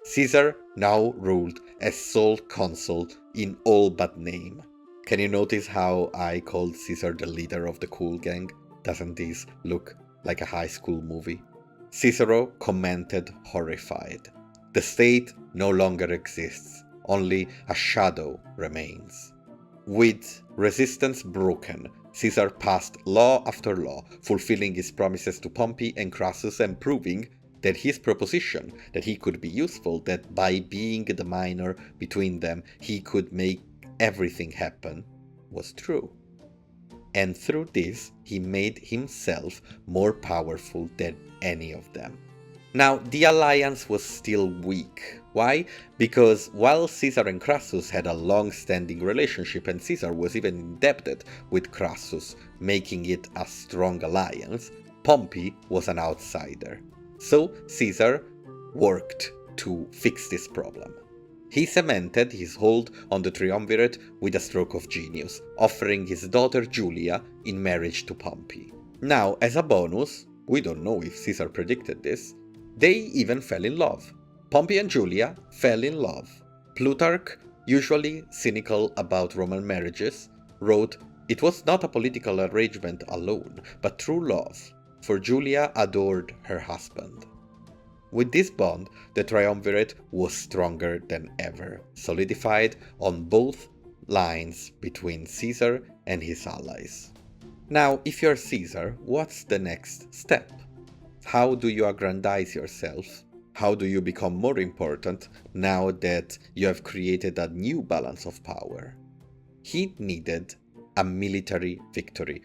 Caesar now ruled as sole consul in all but name. Can you notice how I called Caesar the leader of the cool gang? Doesn't this look like a high school movie? Cicero commented horrified. The state no longer exists, only a shadow remains. With resistance broken, Caesar passed law after law, fulfilling his promises to Pompey and Crassus and proving that his proposition that he could be useful, that by being the minor between them he could make everything happen, was true. And through this he made himself more powerful than any of them. Now, the alliance was still weak. Why? Because while Caesar and Crassus had a long-standing relationship and Caesar was even indebted with Crassus, making it a strong alliance, Pompey was an outsider. So Caesar worked to fix this problem. He cemented his hold on the triumvirate with a stroke of genius, offering his daughter Julia in marriage to Pompey. Now, as a bonus, we don't know if Caesar predicted this, they even fell in love. Pompey and Julia fell in love. Plutarch, usually cynical about Roman marriages, wrote, "It was not a political arrangement alone, but true love, for Julia adored her husband." With this bond, the triumvirate was stronger than ever, solidified on both lines between Caesar and his allies. Now, if you're Caesar, what's the next step? How do you aggrandize yourself? How do you become more important now that you have created a new balance of power? He needed a military victory,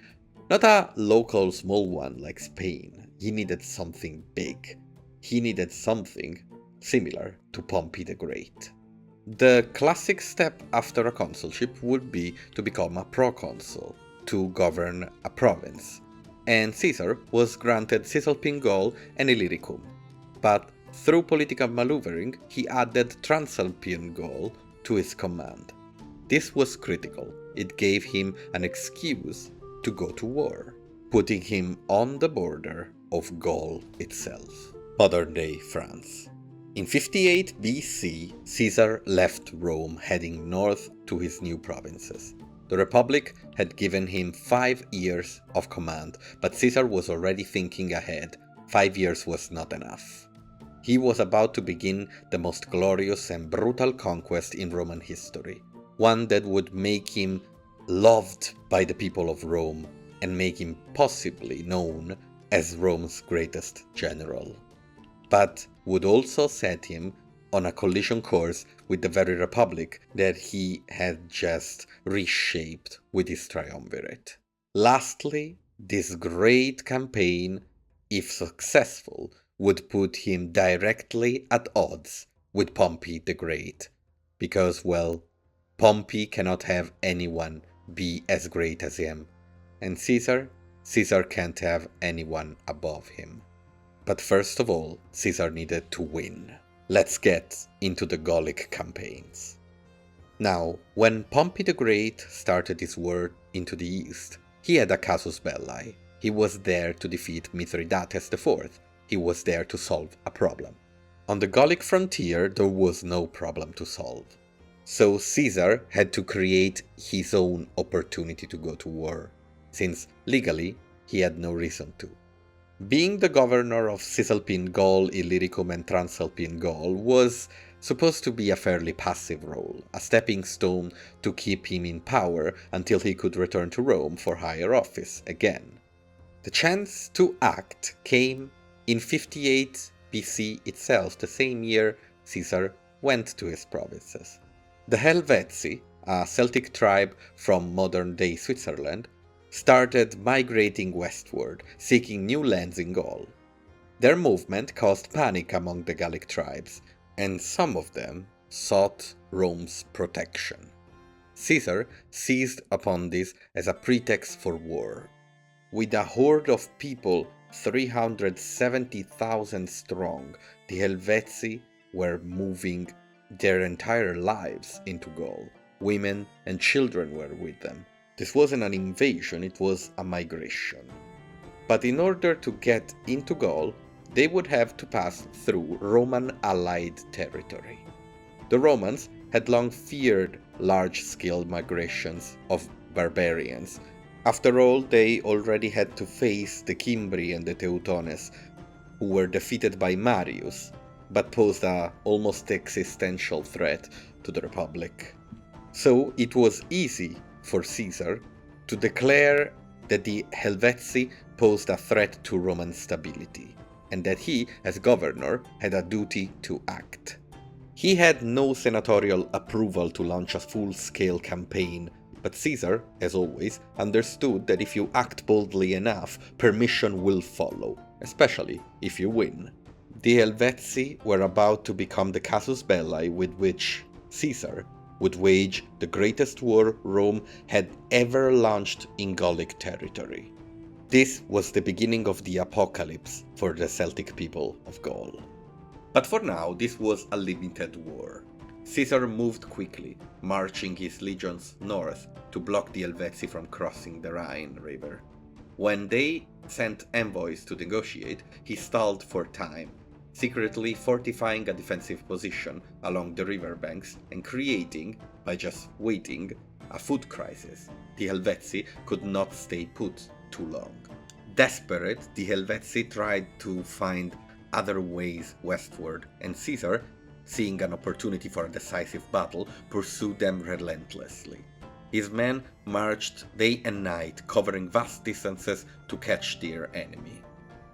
not a local small one like Spain. He needed something big. He needed something similar to Pompey the Great. The classic step after a consulship would be to become a proconsul, to govern a province. And Caesar was granted Cisalpine Gaul and Illyricum. But through political maneuvering, he added Transalpine Gaul to his command. This was critical. It gave him an excuse to go to war, putting him on the border of Gaul itself, modern-day France. In 58 BC, Caesar left Rome, heading north to his new provinces. The Republic had given him 5 years of command, but Caesar was already thinking ahead. 5 years was not enough. He was about to begin the most glorious and brutal conquest in Roman history, one that would make him loved by the people of Rome and make him possibly known as Rome's greatest general, but would also set him on a collision course with the very republic that he had just reshaped with his triumvirate. Lastly, this great campaign, if successful, would put him directly at odds with Pompey the Great, because, well, Pompey cannot have anyone be as great as him, and Caesar can't have anyone above him. But first of all, Caesar needed to win. Let's get into the Gallic campaigns. Now, when Pompey the Great started his war into the east, he had a casus belli. He was there to defeat Mithridates IV. He was there to solve a problem. On the Gallic frontier, there was no problem to solve. So Caesar had to create his own opportunity to go to war, since legally he had no reason to. Being the governor of Cisalpine Gaul, Illyricum and Transalpine Gaul was supposed to be a fairly passive role, a stepping stone to keep him in power until he could return to Rome for higher office again. The chance to act came in 58 BC itself, the same year Caesar went to his provinces. The Helvetii, a Celtic tribe from modern-day Switzerland, started migrating westward, seeking new lands in Gaul. Their movement caused panic among the Gallic tribes, and some of them sought Rome's protection. Caesar seized upon this as a pretext for war. With a horde of people 370,000 strong, the Helvetii were moving their entire lives into Gaul. Women and children were with them. This wasn't an invasion, it was a migration. But in order to get into Gaul, they would have to pass through Roman allied territory. The Romans had long feared large-scale migrations of barbarians. After all, they already had to face the Cimbri and the Teutones, who were defeated by Marius, but posed a almost existential threat to the Republic. So it was easy for Caesar to declare that the Helvetii posed a threat to Roman stability, and that he, as governor, had a duty to act. He had no senatorial approval to launch a full-scale campaign, but Caesar, as always, understood that if you act boldly enough, permission will follow, especially if you win. The Helvetii were about to become the casus belli with which Caesar would wage the greatest war Rome had ever launched in Gallic territory. This was the beginning of the apocalypse for the Celtic people of Gaul. But for now, this was a limited war. Caesar moved quickly, marching his legions north to block the Helvetii from crossing the Rhine River. When they sent envoys to negotiate, he stalled for time, secretly fortifying a defensive position along the riverbanks and creating, by just waiting, a food crisis. The Helvetii could not stay put too long. Desperate, the Helvetii tried to find other ways westward, and Caesar, seeing an opportunity for a decisive battle, pursued them relentlessly. His men marched day and night, covering vast distances to catch their enemy.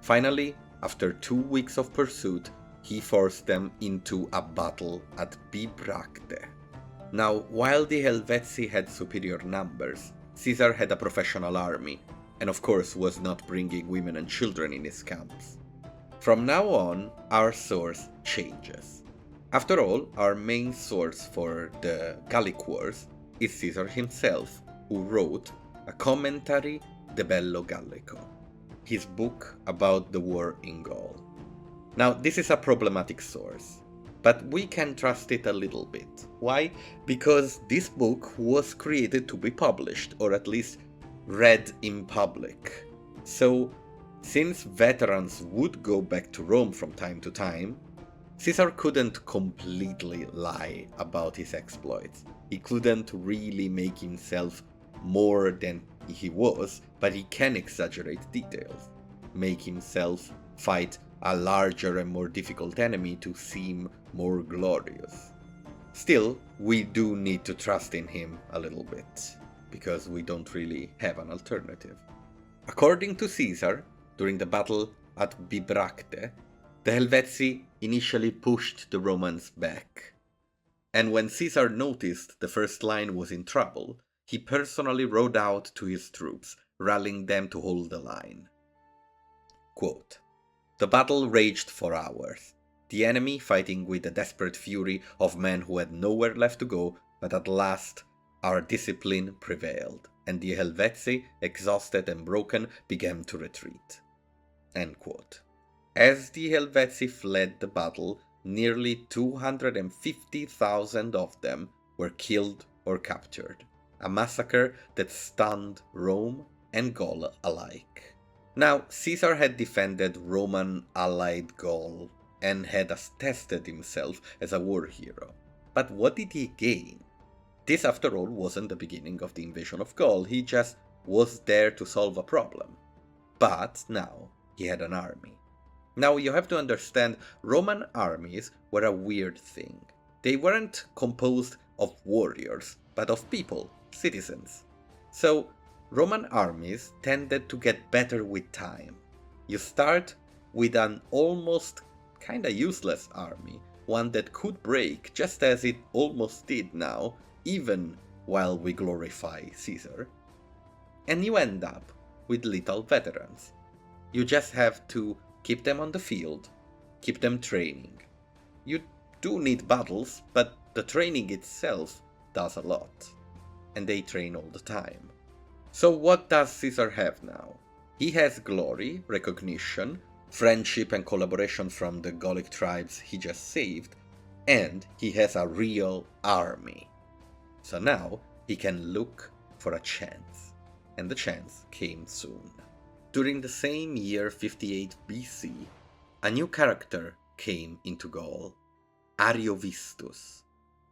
Finally, after 2 weeks of pursuit, he forced them into a battle at Bibracte. Now, while the Helvetii had superior numbers, Caesar had a professional army, and of course was not bringing women and children in his camps. From now on, our source changes. After all, our main source for the Gallic Wars is Caesar himself, who wrote a commentary De Bello Gallico, his book about the war in Gaul. Now, this is a problematic source, but we can trust it a little bit. Why? Because this book was created to be published, or at least read in public. So, since veterans would go back to Rome from time to time, Caesar couldn't completely lie about his exploits. He couldn't really make himself more than he was, but he can exaggerate details, make himself fight a larger and more difficult enemy to seem more glorious. Still, we do need to trust in him a little bit, because we don't really have an alternative. According to Caesar, during the battle at Bibracte, the Helvetii initially pushed the Romans back. And when Caesar noticed the first line was in trouble, he personally rode out to his troops, rallying them to hold the line. Quote, "The battle raged for hours, the enemy fighting with the desperate fury of men who had nowhere left to go, but at last our discipline prevailed, and the Helvetii, exhausted and broken, began to retreat." End quote. As the Helvetii fled the battle, nearly 250,000 of them were killed or captured, a massacre that stunned Rome and Gaul alike. Now, Caesar had defended Roman allied Gaul and had attested himself as a war hero. But what did he gain? This, after all, wasn't the beginning of the invasion of Gaul. He just was there to solve a problem. But now he had an army. Now you have to understand, Roman armies were a weird thing. They weren't composed of warriors, but of people, citizens. So Roman armies tended to get better with time. You start with an almost kinda useless army, one that could break just as it almost did now, even while we glorify Caesar. And you end up with little veterans. You just have to keep them on the field, keep them training. You do need battles, but the training itself does a lot. And they train all the time. So what does Caesar have now? He has glory, recognition, friendship and collaboration from the Gallic tribes he just saved, and he has a real army. So now he can look for a chance. And the chance came soon. During the same year 58 BC, a new character came into Gaul, Ariovistus.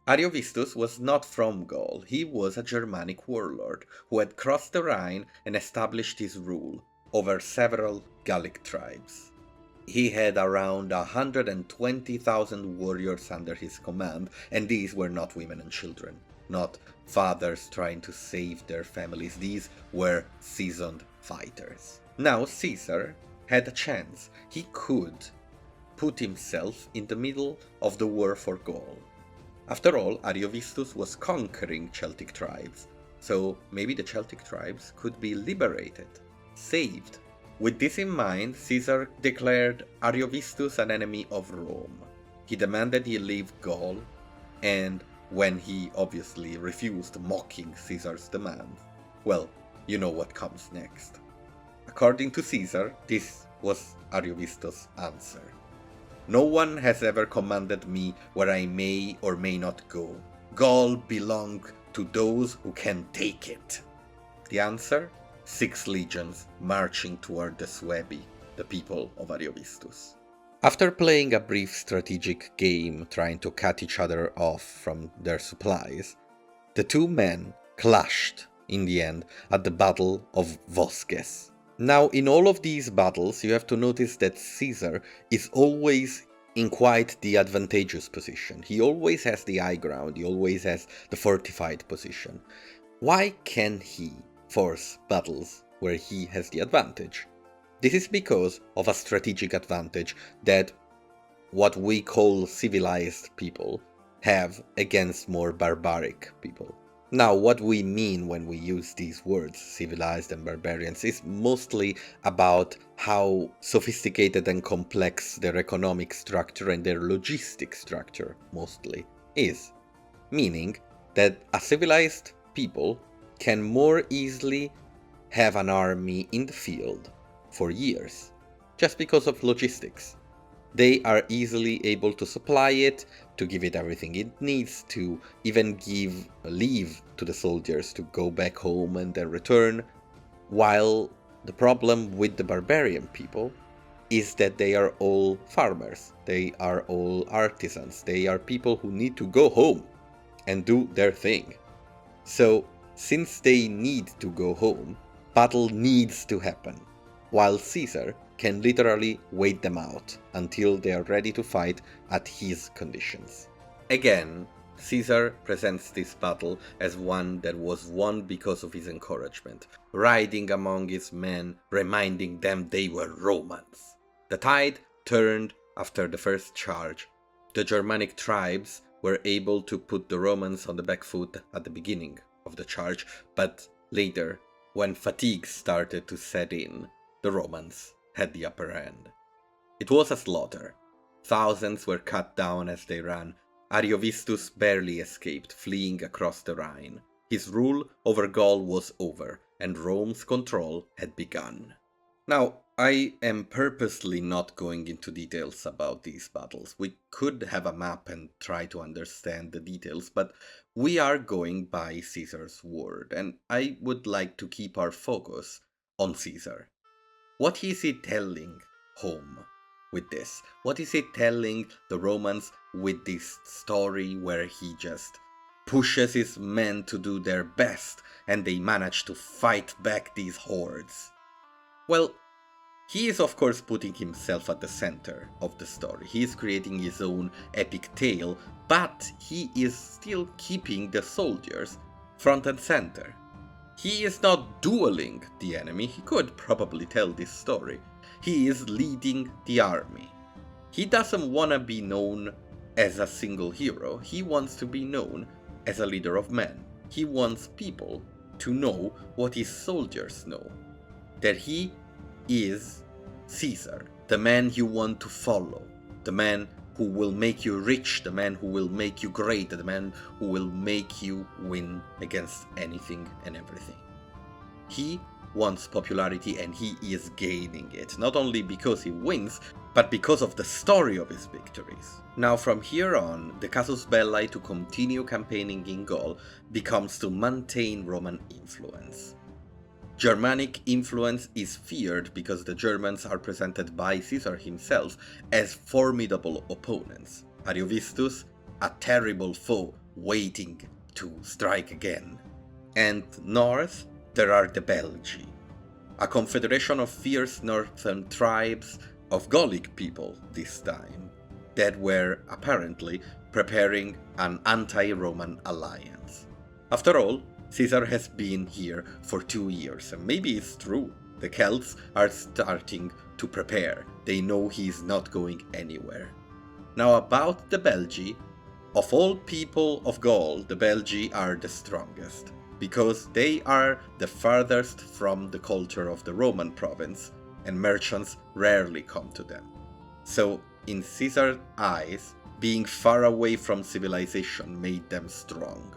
Ariovistus was not from Gaul. He was a Germanic warlord who had crossed the Rhine and established his rule over several Gallic tribes. He had around 120,000 warriors under his command, and these were not women and children, not fathers trying to save their families. These were seasoned fighters. Now Caesar had a chance. He could put himself in the middle of the war for Gaul. After all, Ariovistus was conquering Celtic tribes, so maybe the Celtic tribes could be liberated, saved. With this in mind, Caesar declared Ariovistus an enemy of Rome. He demanded he leave Gaul, and when he obviously refused, mocking Caesar's demands, well, you know what comes next. According to Caesar, this was Ariovistus' answer. No one has ever commanded me where I may or may not go. Gaul belongs to those who can take it. The answer? 6 legions marching toward the Suebi, the people of Ariovistus. After playing a brief strategic game trying to cut each other off from their supplies, the two men clashed in the end at the Battle of Vosges. Now, in all of these battles, you have to notice that Caesar is always in quite the advantageous position. He always has the high ground, he always has the fortified position. Why can he force battles where he has the advantage? This is because of a strategic advantage that what we call civilized people have against more barbaric people. Now, what we mean when we use these words, civilized and barbarians, is mostly about how sophisticated and complex their economic structure and their logistic structure mostly is. Meaning that a civilized people can more easily have an army in the field for years, just because of logistics. They are easily able to supply it, to give it everything it needs, to even give leave to the soldiers to go back home and then return, while the problem with the barbarian people is that they are all farmers, they are all artisans, they are people who need to go home and do their thing. So, since they need to go home, battle needs to happen, while Caesar can literally wait them out until they are ready to fight at his conditions. Again, Caesar presents this battle as one that was won because of his encouragement, riding among his men, reminding them they were Romans. The tide turned after the first charge. The Germanic tribes were able to put the Romans on the back foot at the beginning of the charge, but later, when fatigue started to set in, the Romans had the upper hand. It was a slaughter. Thousands were cut down as they ran. Ariovistus barely escaped, fleeing across the Rhine. His rule over Gaul was over, and Rome's control had begun. Now, I am purposely not going into details about these battles. We could have a map and try to understand the details, but we are going by Caesar's word, and I would like to keep our focus on Caesar. What is he telling home with this? What is he telling the Romans with this story where he just pushes his men to do their best and they manage to fight back these hordes? Well, he is of course putting himself at the center of the story. He is creating his own epic tale, but he is still keeping the soldiers front and center. He is not dueling the enemy. He could probably tell this story. He is leading the army. He doesn't want to be known as a single hero. He wants to be known as a leader of men. He wants people to know what his soldiers know. That he is Caesar, the man you want to follow, the man who will make you rich, the man who will make you great, the man who will make you win against anything and everything. He wants popularity and he is gaining it, not only because he wins, but because of the story of his victories. Now from here on, the casus belli to continue campaigning in Gaul becomes to maintain Roman influence. Germanic influence is feared because the Germans are presented by Caesar himself as formidable opponents. Ariovistus, a terrible foe waiting to strike again. And north, there are the Belgi, a confederation of fierce northern tribes of Gallic people this time, that were apparently preparing an anti-Roman alliance. After all, Caesar has been here for 2 years, and maybe it's true. The Celts are starting to prepare. They know he's not going anywhere. Now about the Belgi, of all people of Gaul, the Belgi are the strongest, because they are the farthest from the culture of the Roman province, and merchants rarely come to them. So, in Caesar's eyes, being far away from civilization made them strong.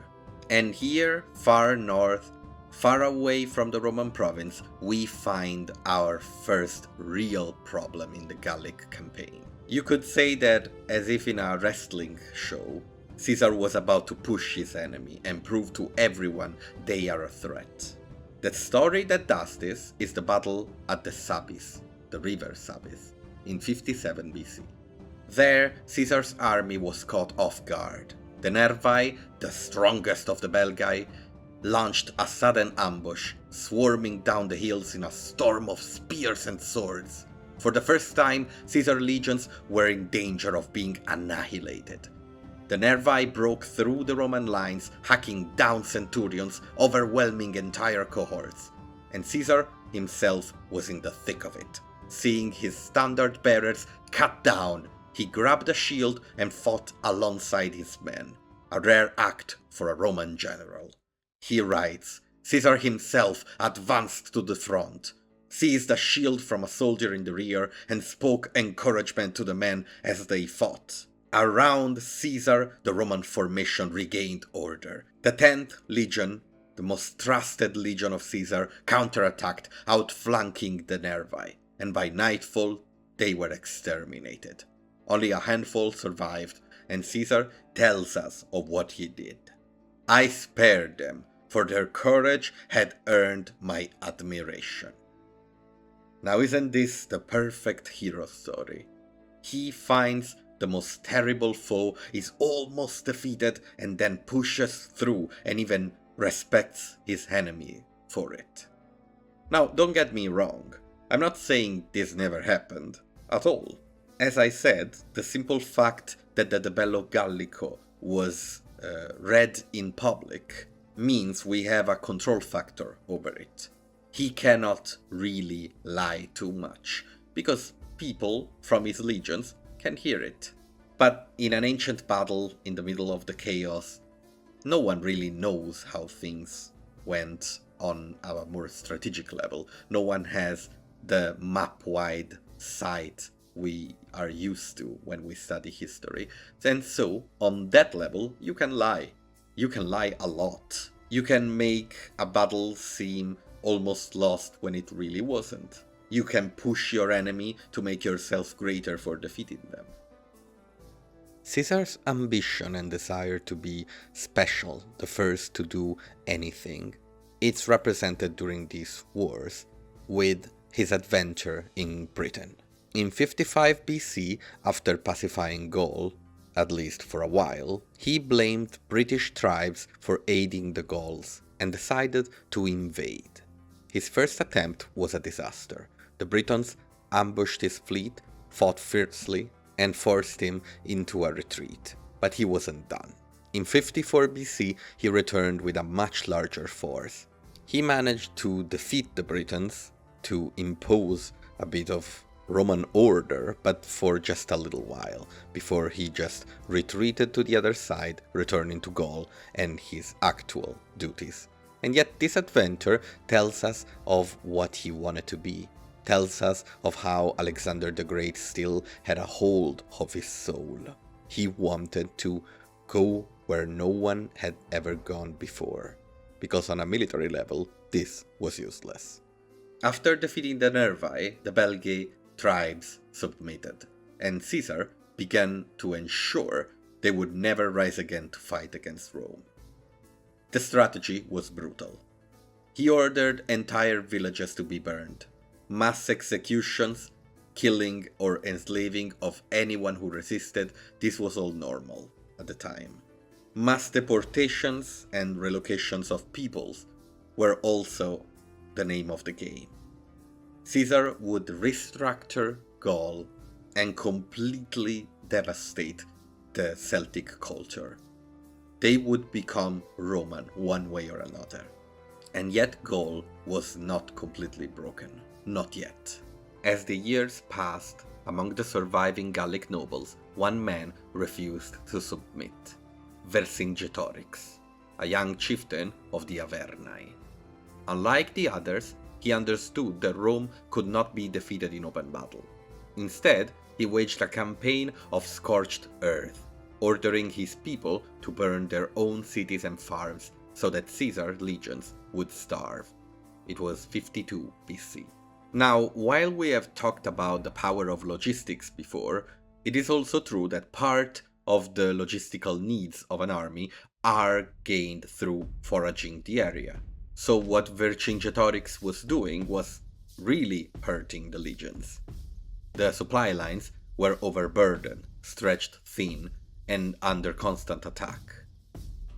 And here, far north, far away from the Roman province, we find our first real problem in the Gallic campaign. You could say that, as if in a wrestling show, Caesar was about to push his enemy and prove to everyone they are a threat. The story that does this is the battle at the Sabis, the river Sabis, in 57 BC. There, Caesar's army was caught off guard. The Nervi, the strongest of the Belgae, launched a sudden ambush, swarming down the hills in a storm of spears and swords. For the first time, Caesar's legions were in danger of being annihilated. The Nervi broke through the Roman lines, hacking down centurions, overwhelming entire cohorts. And Caesar himself was in the thick of it. Seeing his standard bearers cut down, he grabbed a shield and fought alongside his men, a rare act for a Roman general. He writes, Caesar himself advanced to the front, seized a shield from a soldier in the rear, and spoke encouragement to the men as they fought. Around Caesar, the Roman formation regained order. The 10th Legion, the most trusted legion of Caesar, counterattacked, outflanking the Nervi, and by nightfall they were exterminated. Only a handful survived, and Caesar tells us of what he did. I spared them, for their courage had earned my admiration. Now isn't this the perfect hero story? He finds the most terrible foe, is almost defeated, and then pushes through and even respects his enemy for it. Now, don't get me wrong, I'm not saying this never happened, at all. As I said, the simple fact that the De Bello Gallico was read in public means we have a control factor over it. He cannot really lie too much, because people from his legions can hear it. But in an ancient battle in the middle of the chaos, no one really knows how things went on a more strategic level. No one has the map-wide sight we are used to when we study history. And so, on that level, you can lie. You can lie a lot. You can make a battle seem almost lost when it really wasn't. You can push your enemy to make yourself greater for defeating them. Caesar's ambition and desire to be special, the first to do anything, it's represented during these wars with his adventure in Britain. In 55 BC, after pacifying Gaul, at least for a while, he blamed British tribes for aiding the Gauls and decided to invade. His first attempt was a disaster. The Britons ambushed his fleet, fought fiercely, and forced him into a retreat. But he wasn't done. In 54 BC, he returned with a much larger force. He managed to defeat the Britons, to impose a bit of Roman order, but for just a little while, before he just retreated to the other side, returning to Gaul and his actual duties. And yet this adventure tells us of what he wanted to be, tells us of how Alexander the Great still had a hold of his soul. He wanted to go where no one had ever gone before, because on a military level, this was useless. After defeating the Nervi, the Belgae tribes submitted, and Caesar began to ensure they would never rise again to fight against Rome. The strategy was brutal. He ordered entire villages to be burned, mass executions, killing or enslaving of anyone who resisted. This was all normal at the time. Mass deportations and relocations of peoples were also the name of the game. Caesar would restructure Gaul and completely devastate the Celtic culture. They would become Roman one way or another. And yet Gaul was not completely broken. Not yet. As the years passed, among the surviving Gallic nobles, one man refused to submit. Vercingetorix, a young chieftain of the Averni. Unlike the others, he understood that Rome could not be defeated in open battle. Instead, he waged a campaign of scorched earth, ordering his people to burn their own cities and farms so that Caesar's legions would starve. It was 52 BC. Now, while we have talked about the power of logistics before, it is also true that part of the logistical needs of an army are gained through foraging the area. So what Vercingetorix was doing was really hurting the legions. The supply lines were overburdened, stretched thin, and under constant attack.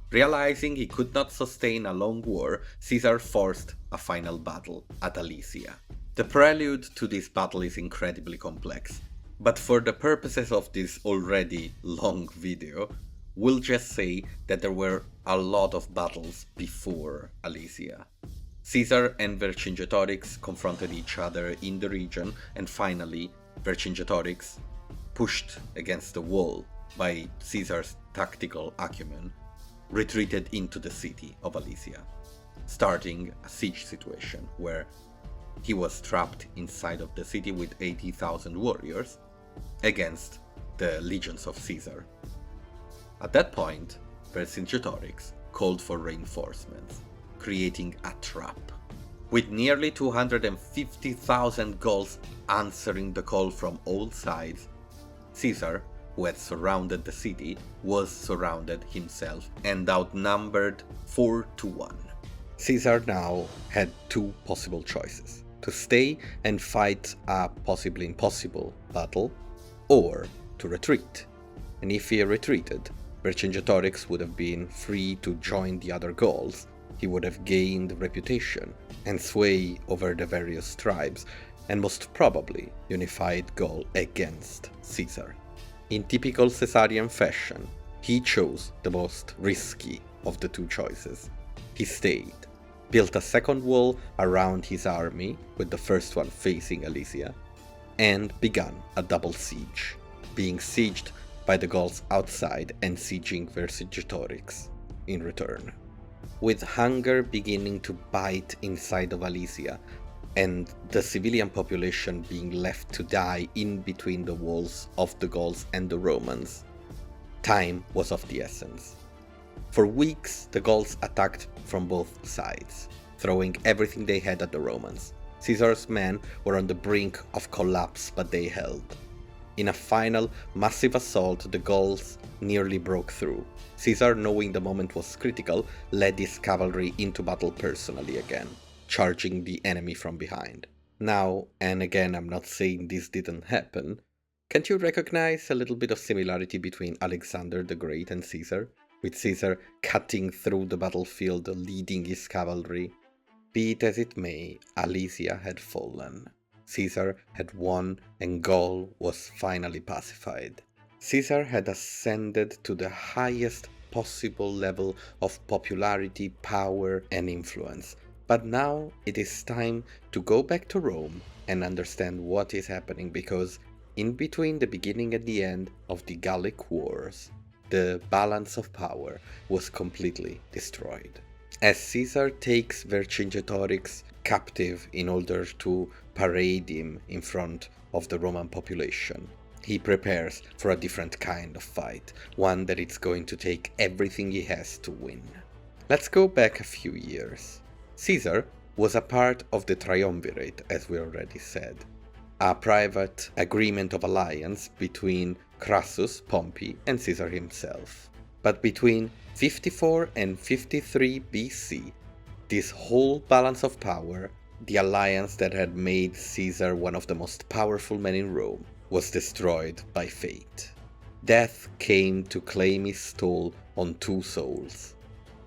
Realizing he could not sustain a long war, Caesar forced a final battle at Alesia. The prelude to this battle is incredibly complex, but for the purposes of this already long video, we'll just say that there were a lot of battles before Alesia. Caesar and Vercingetorix confronted each other in the region, and finally Vercingetorix, pushed against the wall by Caesar's tactical acumen, retreated into the city of Alesia, starting a siege situation where he was trapped inside of the city with 80,000 warriors against the legions of Caesar. At that point, Vercingetorix called for reinforcements, creating a trap. With nearly 250,000 Gauls answering the call from all sides, Caesar, who had surrounded the city, was surrounded himself and outnumbered 4-1. Caesar now had two possible choices: to stay and fight a possibly impossible battle, or to retreat. And if he retreated, Vercingetorix would have been free to join the other Gauls. He would have gained reputation and sway over the various tribes, and most probably unified Gaul against Caesar. In typical Caesarian fashion, he chose the most risky of the two choices. He stayed, built a second wall around his army, with the first one facing Alesia, and began a double siege, being sieged by the Gauls outside and sieging Vercingetorix in return. With hunger beginning to bite inside of Alesia, and the civilian population being left to die in between the walls of the Gauls and the Romans, time was of the essence. For weeks, the Gauls attacked from both sides, throwing everything they had at the Romans. Caesar's men were on the brink of collapse, but they held. In a final, massive assault, the Gauls nearly broke through. Caesar, knowing the moment was critical, led his cavalry into battle personally again, charging the enemy from behind. Now, and again, I'm not saying this didn't happen, can't you recognize a little bit of similarity between Alexander the Great and Caesar? With Caesar cutting through the battlefield, leading his cavalry. Be it as it may, Alesia had fallen. Caesar had won, and Gaul was finally pacified. Caesar had ascended to the highest possible level of popularity, power, and influence. But now it is time to go back to Rome and understand what is happening, because in between the beginning and the end of the Gallic Wars, the balance of power was completely destroyed. As Caesar takes Vercingetorix captive in order to parade him in front of the Roman population, he prepares for a different kind of fight, one that it's going to take everything he has to win. Let's go back a few years. Caesar was a part of the triumvirate, as we already said, a private agreement of alliance between Crassus, Pompey, and Caesar himself. But between 54 and 53 BC, this whole balance of power, the alliance that had made Caesar one of the most powerful men in Rome, was destroyed by fate. Death came to claim his toll on two souls.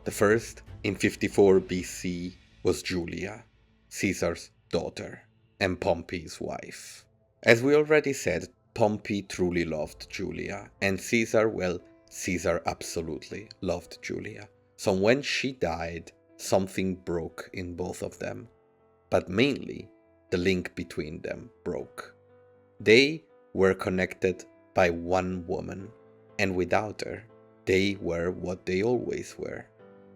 The first, in 54 BC, was Julia, Caesar's daughter, and Pompey's wife. As we already said, Pompey truly loved Julia, and Caesar, well, Caesar absolutely loved Julia. So when she died, something broke in both of them. But mainly, the link between them broke. They were connected by one woman, and without her, they were what they always were: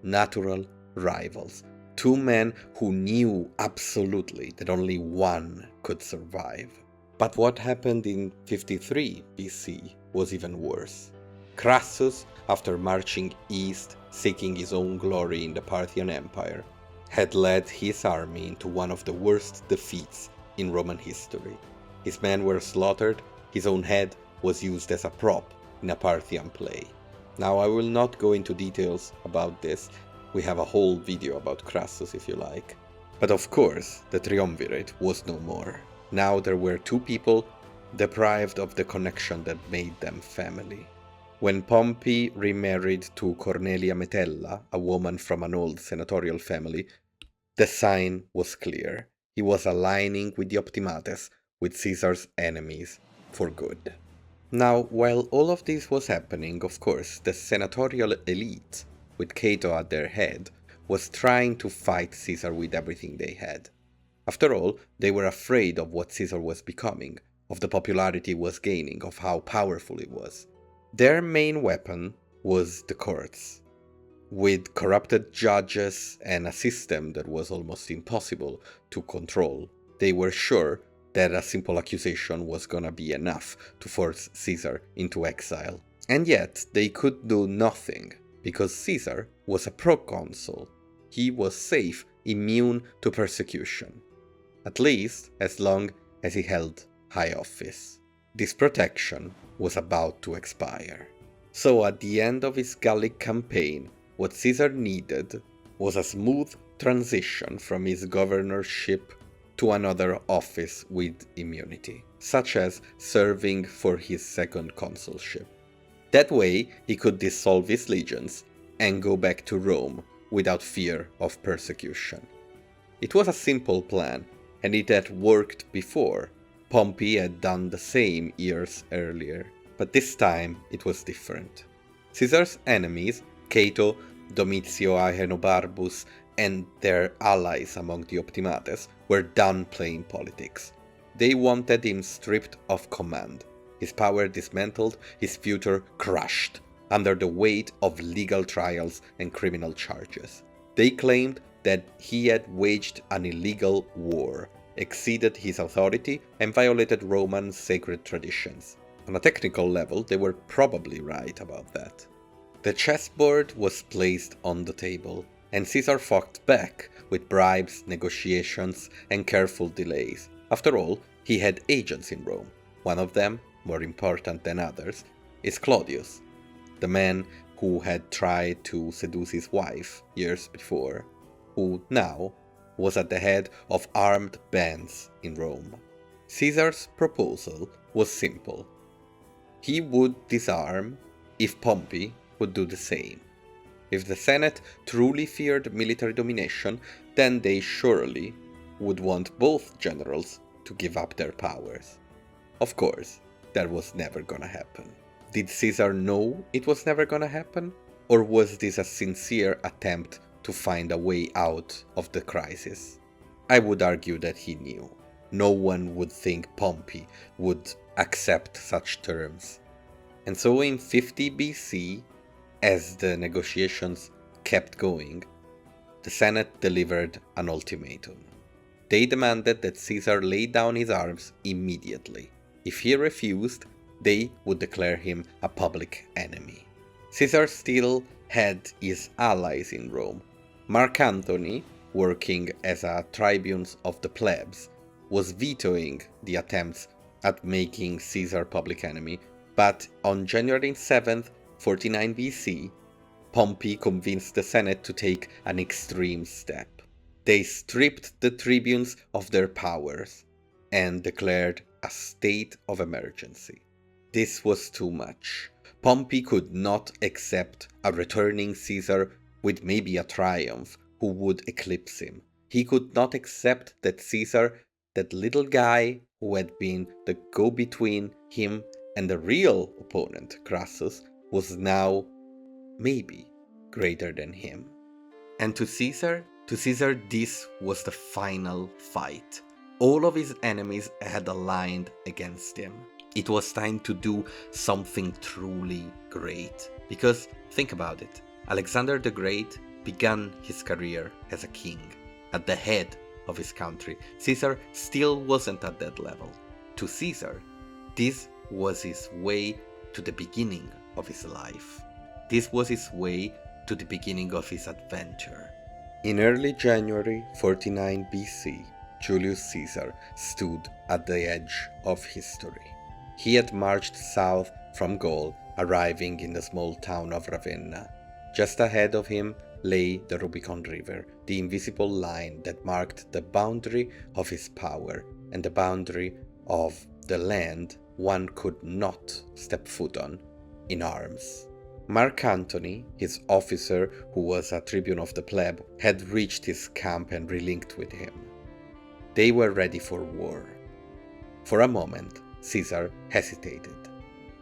natural rivals. Two men who knew absolutely that only one could survive. But what happened in 53 BC was even worse. Crassus, after marching east, seeking his own glory in the Parthian Empire, had led his army into one of the worst defeats in Roman history. His men were slaughtered, his own head was used as a prop in a Parthian play. Now I will not go into details about this, we have a whole video about Crassus if you like. But of course, the triumvirate was no more. Now there were two people deprived of the connection that made them family. When Pompey remarried to Cornelia Metella, a woman from an old senatorial family, the sign was clear. He was aligning with the Optimates, with Caesar's enemies, for good. Now, while all of this was happening, of course, the senatorial elite, with Cato at their head, was trying to fight Caesar with everything they had. After all, they were afraid of what Caesar was becoming, of the popularity he was gaining, of how powerful he was. Their main weapon was the courts. With corrupted judges and a system that was almost impossible to control, they were sure that a simple accusation was gonna be enough to force Caesar into exile. And yet, they could do nothing, because Caesar was a proconsul. He was safe, immune to persecution. At least as long as he held high office. This protection was about to expire. So at the end of his Gallic campaign, what Caesar needed was a smooth transition from his governorship to another office with immunity, such as serving for his second consulship. That way he could dissolve his legions and go back to Rome without fear of persecution. It was a simple plan, and it had worked before. Pompey had done the same years earlier, but this time it was different. Caesar's enemies, Cato, Domitio Ahenobarbus, and their allies among the Optimates, were done playing politics. They wanted him stripped of command, his power dismantled, his future crushed, under the weight of legal trials and criminal charges. They claimed that he had waged an illegal war, exceeded his authority, and violated Roman sacred traditions. On a technical level, they were probably right about that. The chessboard was placed on the table, and Caesar fought back with bribes, negotiations, and careful delays. After all, he had agents in Rome. One of them, more important than others, is Claudius, the man who had tried to seduce his wife years before, who now was at the head of armed bands in Rome. Caesar's proposal was simple. He would disarm if Pompey would do the same. If the Senate truly feared military domination, then they surely would want both generals to give up their powers. Of course, that was never gonna happen. Did Caesar know it was never gonna happen? Or was this a sincere attempt to find a way out of the crisis? I would argue that he knew. No one would think Pompey would accept such terms. And so in 50 BC, as the negotiations kept going, the Senate delivered an ultimatum. They demanded that Caesar lay down his arms immediately. If he refused, they would declare him a public enemy. Caesar still had his allies in Rome. Mark Antony, working as a tribune of the plebs, was vetoing the attempts at making Caesar public enemy, but on January 7th, 49 BC, Pompey convinced the Senate to take an extreme step. They stripped the tribunes of their powers and declared a state of emergency. This was too much. Pompey could not accept a returning Caesar with maybe a triumph who would eclipse him. He could not accept that Caesar, that little guy who had been the go-between him and the real opponent, Crassus, was now maybe greater than him. And to Caesar, this was the final fight. All of his enemies had aligned against him. It was time to do something truly great. Because, think about it, Alexander the Great began his career as a king, at the head of his country. Caesar still wasn't at that level. To Caesar, this was his way to the beginning of his life. This was his way to the beginning of his adventure. In early January 49 BC, Julius Caesar stood at the edge of history. He had marched south from Gaul, arriving in the small town of Ravenna. Just ahead of him lay the Rubicon River, the invisible line that marked the boundary of his power and the boundary of the land one could not step foot on in arms. Mark Antony, his officer who was a tribune of the plebe, had reached his camp and relinked with him. They were ready for war. For a moment, Caesar hesitated.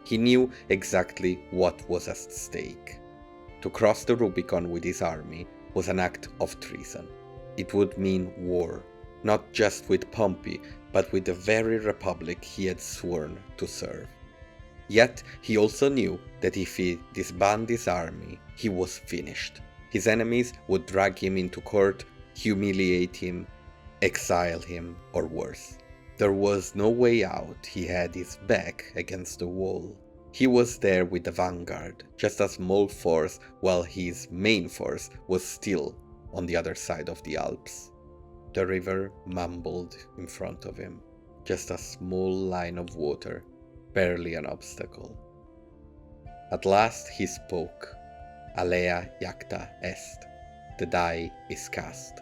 He knew exactly what was at stake. To cross the Rubicon with his army was an act of treason. It would mean war, not just with Pompey, but with the very republic he had sworn to serve. Yet he also knew that if he disbanded his army, he was finished. His enemies would drag him into court, humiliate him, exile him, or worse. There was no way out. He had his back against the wall. He was there with the vanguard, just a small force, while his main force was still on the other side of the Alps. The river mumbled in front of him, just a small line of water, barely an obstacle. At last he spoke. Alea jacta est. The die is cast.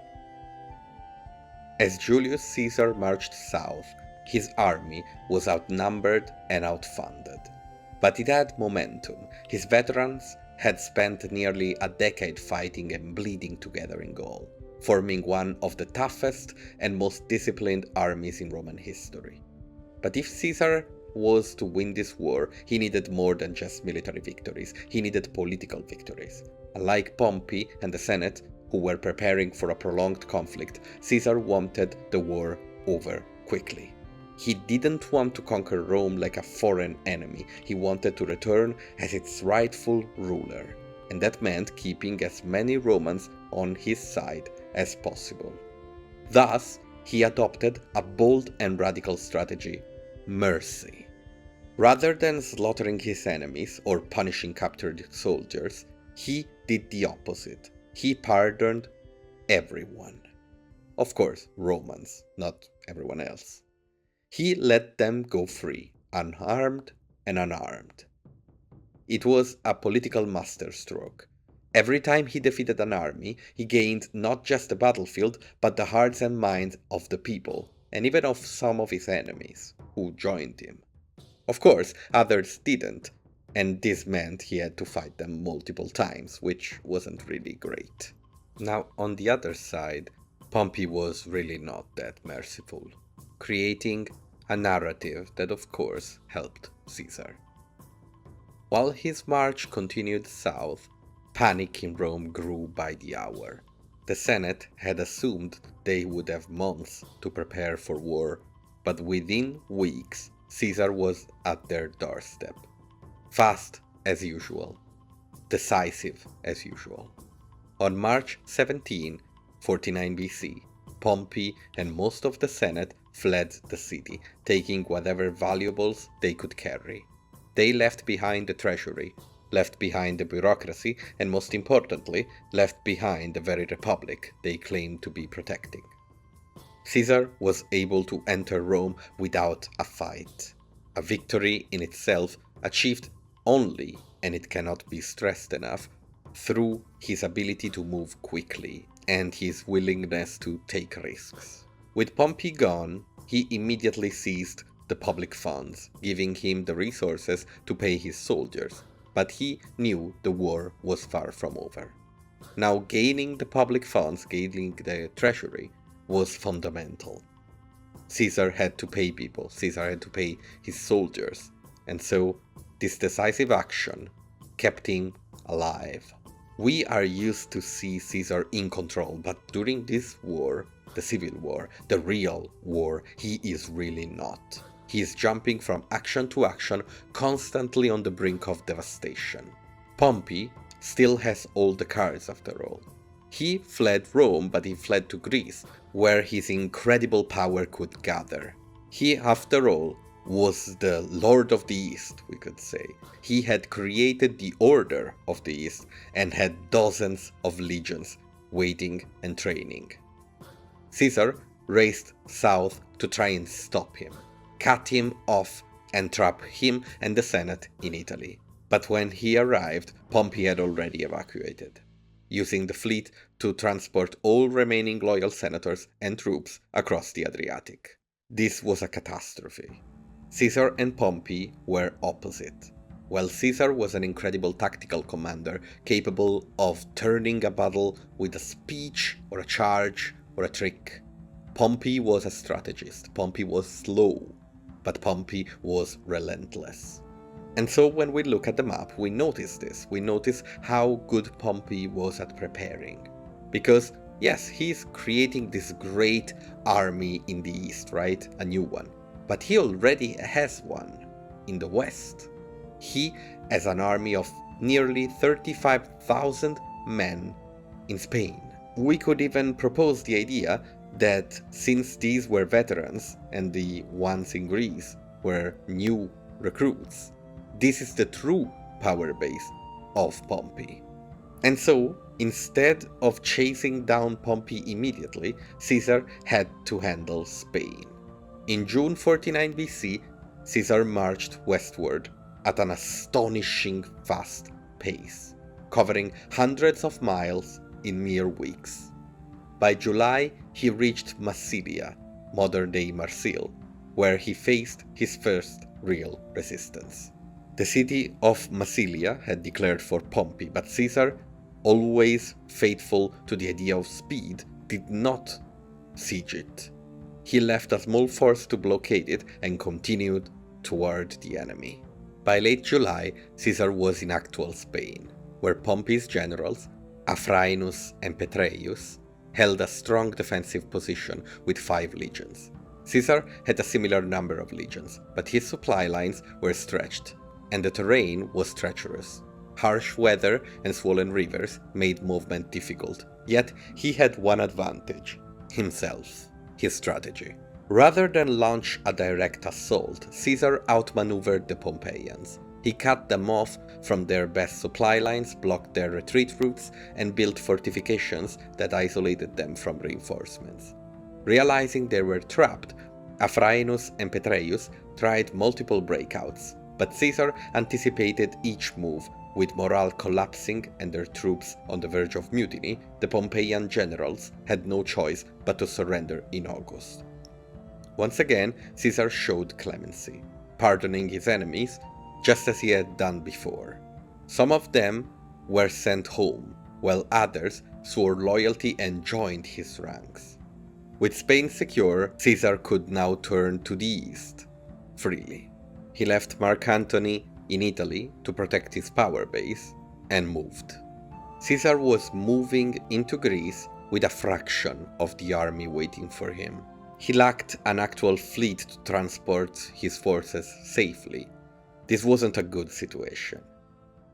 As Julius Caesar marched south, his army was outnumbered and outfunded. But it had momentum. His veterans had spent nearly a decade fighting and bleeding together in Gaul, forming one of the toughest and most disciplined armies in Roman history. But if Caesar was to win this war, he needed more than just military victories. He needed political victories. Unlike Pompey and the Senate, who were preparing for a prolonged conflict, Caesar wanted the war over quickly. He didn't want to conquer Rome like a foreign enemy. He wanted to return as its rightful ruler, and that meant keeping as many Romans on his side as possible. Thus, he adopted a bold and radical strategy: mercy. Rather than slaughtering his enemies or punishing captured soldiers, he did the opposite. He pardoned everyone. Of course, Romans, not everyone else. He let them go free, unharmed and unarmed. It was a political masterstroke. Every time he defeated an army, he gained not just the battlefield, but the hearts and minds of the people, and even of some of his enemies, who joined him. Of course, others didn't, and this meant he had to fight them multiple times, which wasn't really great. Now, on the other side, Pompey was really not that merciful, creating a narrative that of course helped Caesar. While his march continued south, panic in Rome grew by the hour. The Senate had assumed they would have months to prepare for war, but within weeks, Caesar was at their doorstep. Fast as usual, decisive as usual. On March 17, 49 BC, Pompey and most of the Senate fled the city, taking whatever valuables they could carry. They left behind the treasury, left behind the bureaucracy, and most importantly, left behind the very republic they claimed to be protecting. Caesar was able to enter Rome without a fight, a victory in itself achieved only, and it cannot be stressed enough, through his ability to move quickly and his willingness to take risks. With Pompey gone, he immediately seized the public funds, giving him the resources to pay his soldiers, but he knew the war was far from over. Now gaining the public funds, gaining the treasury, was fundamental. Caesar had to pay people, Caesar had to pay his soldiers, and so this decisive action kept him alive. We are used to see Caesar in control, but during this war, the civil war, the real war, he is really not. He is jumping from action to action, constantly on the brink of devastation. Pompey still has all the cards after all. He fled Rome, but he fled to Greece, where his incredible power could gather. He, after all, was the Lord of the East, we could say. He had created the Order of the East and had dozens of legions waiting and training. Caesar raced south to try and stop him, cut him off and trap him and the Senate in Italy. But when he arrived, Pompey had already evacuated, using the fleet to transport all remaining loyal senators and troops across the Adriatic. This was a catastrophe. Caesar and Pompey were opposite. While Caesar was an incredible tactical commander, capable of turning a battle with a speech or a charge or a trick, Pompey was a strategist. Pompey was slow, but Pompey was relentless. And so when we look at the map, we notice this. We notice how good Pompey was at preparing. Because, yes, he's creating this great army in the east, right? A new one. But he already has one in the west. He has an army of nearly 35,000 men in Spain. We could even propose the idea that since these were veterans and the ones in Greece were new recruits, this is the true power base of Pompey. And so, instead of chasing down Pompey immediately, Caesar had to handle Spain. In June 49 BC, Caesar marched westward at an astonishing fast pace, covering hundreds of miles in mere weeks. By July, he reached Massilia, modern-day Marseille, where he faced his first real resistance. The city of Massilia had declared for Pompey, but Caesar, always faithful to the idea of speed, did not siege it. He left a small force to blockade it and continued toward the enemy. By late July, Caesar was in actual Spain, where Pompey's generals, Afranius and Petreius, held a strong defensive position with 5 legions. Caesar had a similar number of legions, but his supply lines were stretched, and the terrain was treacherous. Harsh weather and swollen rivers made movement difficult, yet he had one advantage: himself, his strategy. Rather than launch a direct assault, Caesar outmaneuvered the Pompeians. He cut them off from their best supply lines, blocked their retreat routes, and built fortifications that isolated them from reinforcements. Realizing they were trapped, Afranius and Petreius tried multiple breakouts, but Caesar anticipated each move. With morale collapsing and their troops on the verge of mutiny, the Pompeian generals had no choice but to surrender in August. Once again, Caesar showed clemency, pardoning his enemies just as he had done before. Some of them were sent home, while others swore loyalty and joined his ranks. With Spain secure, Caesar could now turn to the east freely. He left Mark Antony in Italy to protect his power base and moved. Caesar was moving into Greece with a fraction of the army waiting for him. He lacked an actual fleet to transport his forces safely. This wasn't a good situation,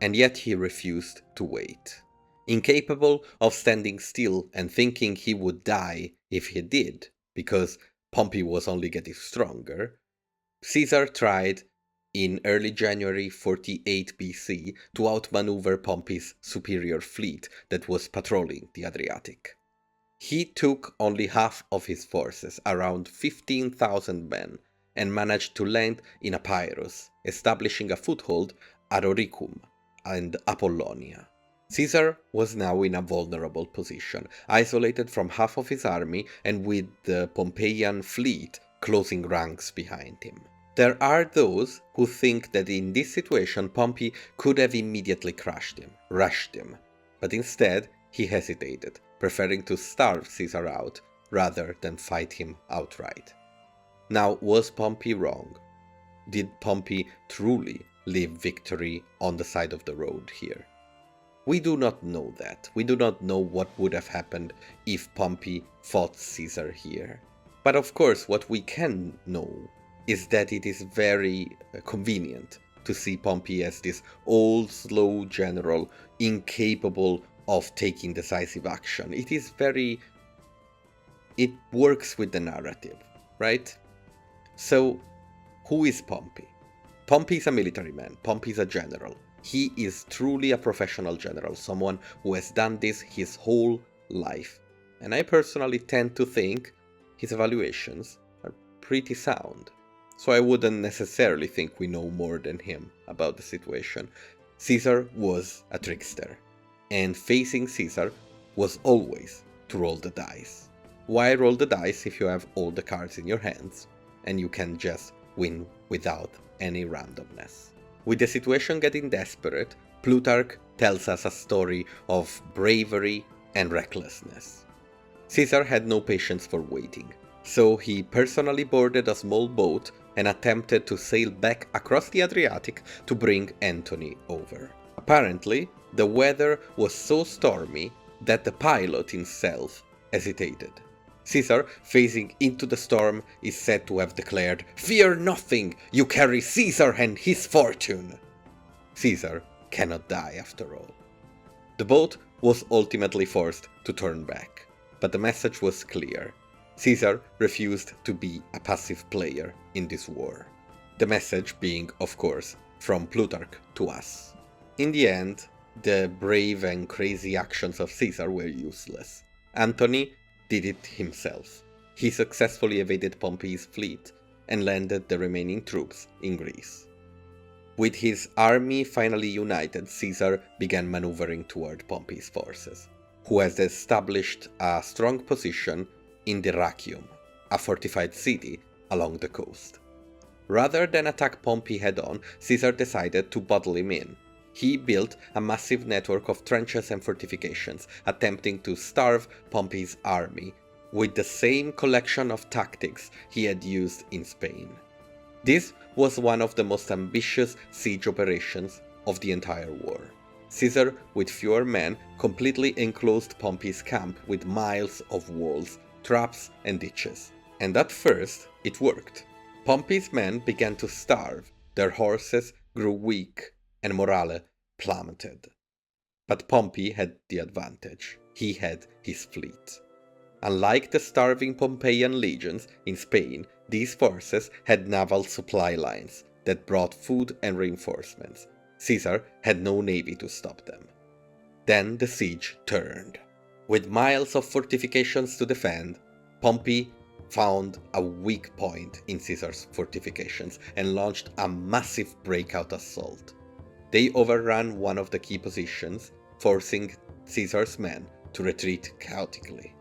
and yet he refused to wait. Incapable of standing still and thinking he would die if he did, because Pompey was only getting stronger, Caesar tried in early January 48 BC to outmaneuver Pompey's superior fleet that was patrolling the Adriatic. He took only half of his forces, around 15,000 men, and managed to land in Epirus, establishing a foothold at Oricum and Apollonia. Caesar was now in a vulnerable position, isolated from half of his army and with the Pompeian fleet closing ranks behind him. There are those who think that in this situation Pompey could have immediately crushed him, rushed him, but instead he hesitated, preferring to starve Caesar out rather than fight him outright. Now, was Pompey wrong? Did Pompey truly leave victory on the side of the road here? We do not know that. We do not know what would have happened if Pompey fought Caesar here. But of course, what we can know is that it is very convenient to see Pompey as this old, slow general, incapable of taking decisive action. It works with the narrative, right? So, who is Pompey? Pompey is a military man. Pompey is a general. He is truly a professional general, someone who has done this his whole life. And I personally tend to think his evaluations are pretty sound. So I wouldn't necessarily think we know more than him about the situation. Caesar was a trickster, and facing Caesar was always to roll the dice. Why roll the dice if you have all the cards in your hands and you can just win without any randomness? With the situation getting desperate, Plutarch tells us a story of bravery and recklessness. Caesar had no patience for waiting, so he personally boarded a small boat and attempted to sail back across the Adriatic to bring Antony over. Apparently, the weather was so stormy that the pilot himself hesitated. Caesar, facing into the storm, is said to have declared, "Fear nothing, you carry Caesar and his fortune." Caesar cannot die after all. The boat was ultimately forced to turn back, but the message was clear. Caesar refused to be a passive player in this war. The message being, of course, from Plutarch to us. In the end, the brave and crazy actions of Caesar were useless. Antony did it himself. He successfully evaded Pompey's fleet and landed the remaining troops in Greece. With his army finally united, Caesar began maneuvering toward Pompey's forces, who had established a strong position in Dyrrhachium, a fortified city along the coast. Rather than attack Pompey head-on, Caesar decided to bottle him in. He built a massive network of trenches and fortifications, attempting to starve Pompey's army with the same collection of tactics he had used in Spain. This was one of the most ambitious siege operations of the entire war. Caesar, with fewer men, completely enclosed Pompey's camp with miles of walls, traps and ditches. And at first, it worked. Pompey's men began to starve, their horses grew weak, and morale plummeted. But Pompey had the advantage. He had his fleet. Unlike the starving Pompeian legions in Spain, these forces had naval supply lines that brought food and reinforcements. Caesar had no navy to stop them. Then the siege turned. With miles of fortifications to defend, Pompey found a weak point in Caesar's fortifications and launched a massive breakout assault. They overran one of the key positions, forcing Caesar's men to retreat chaotically.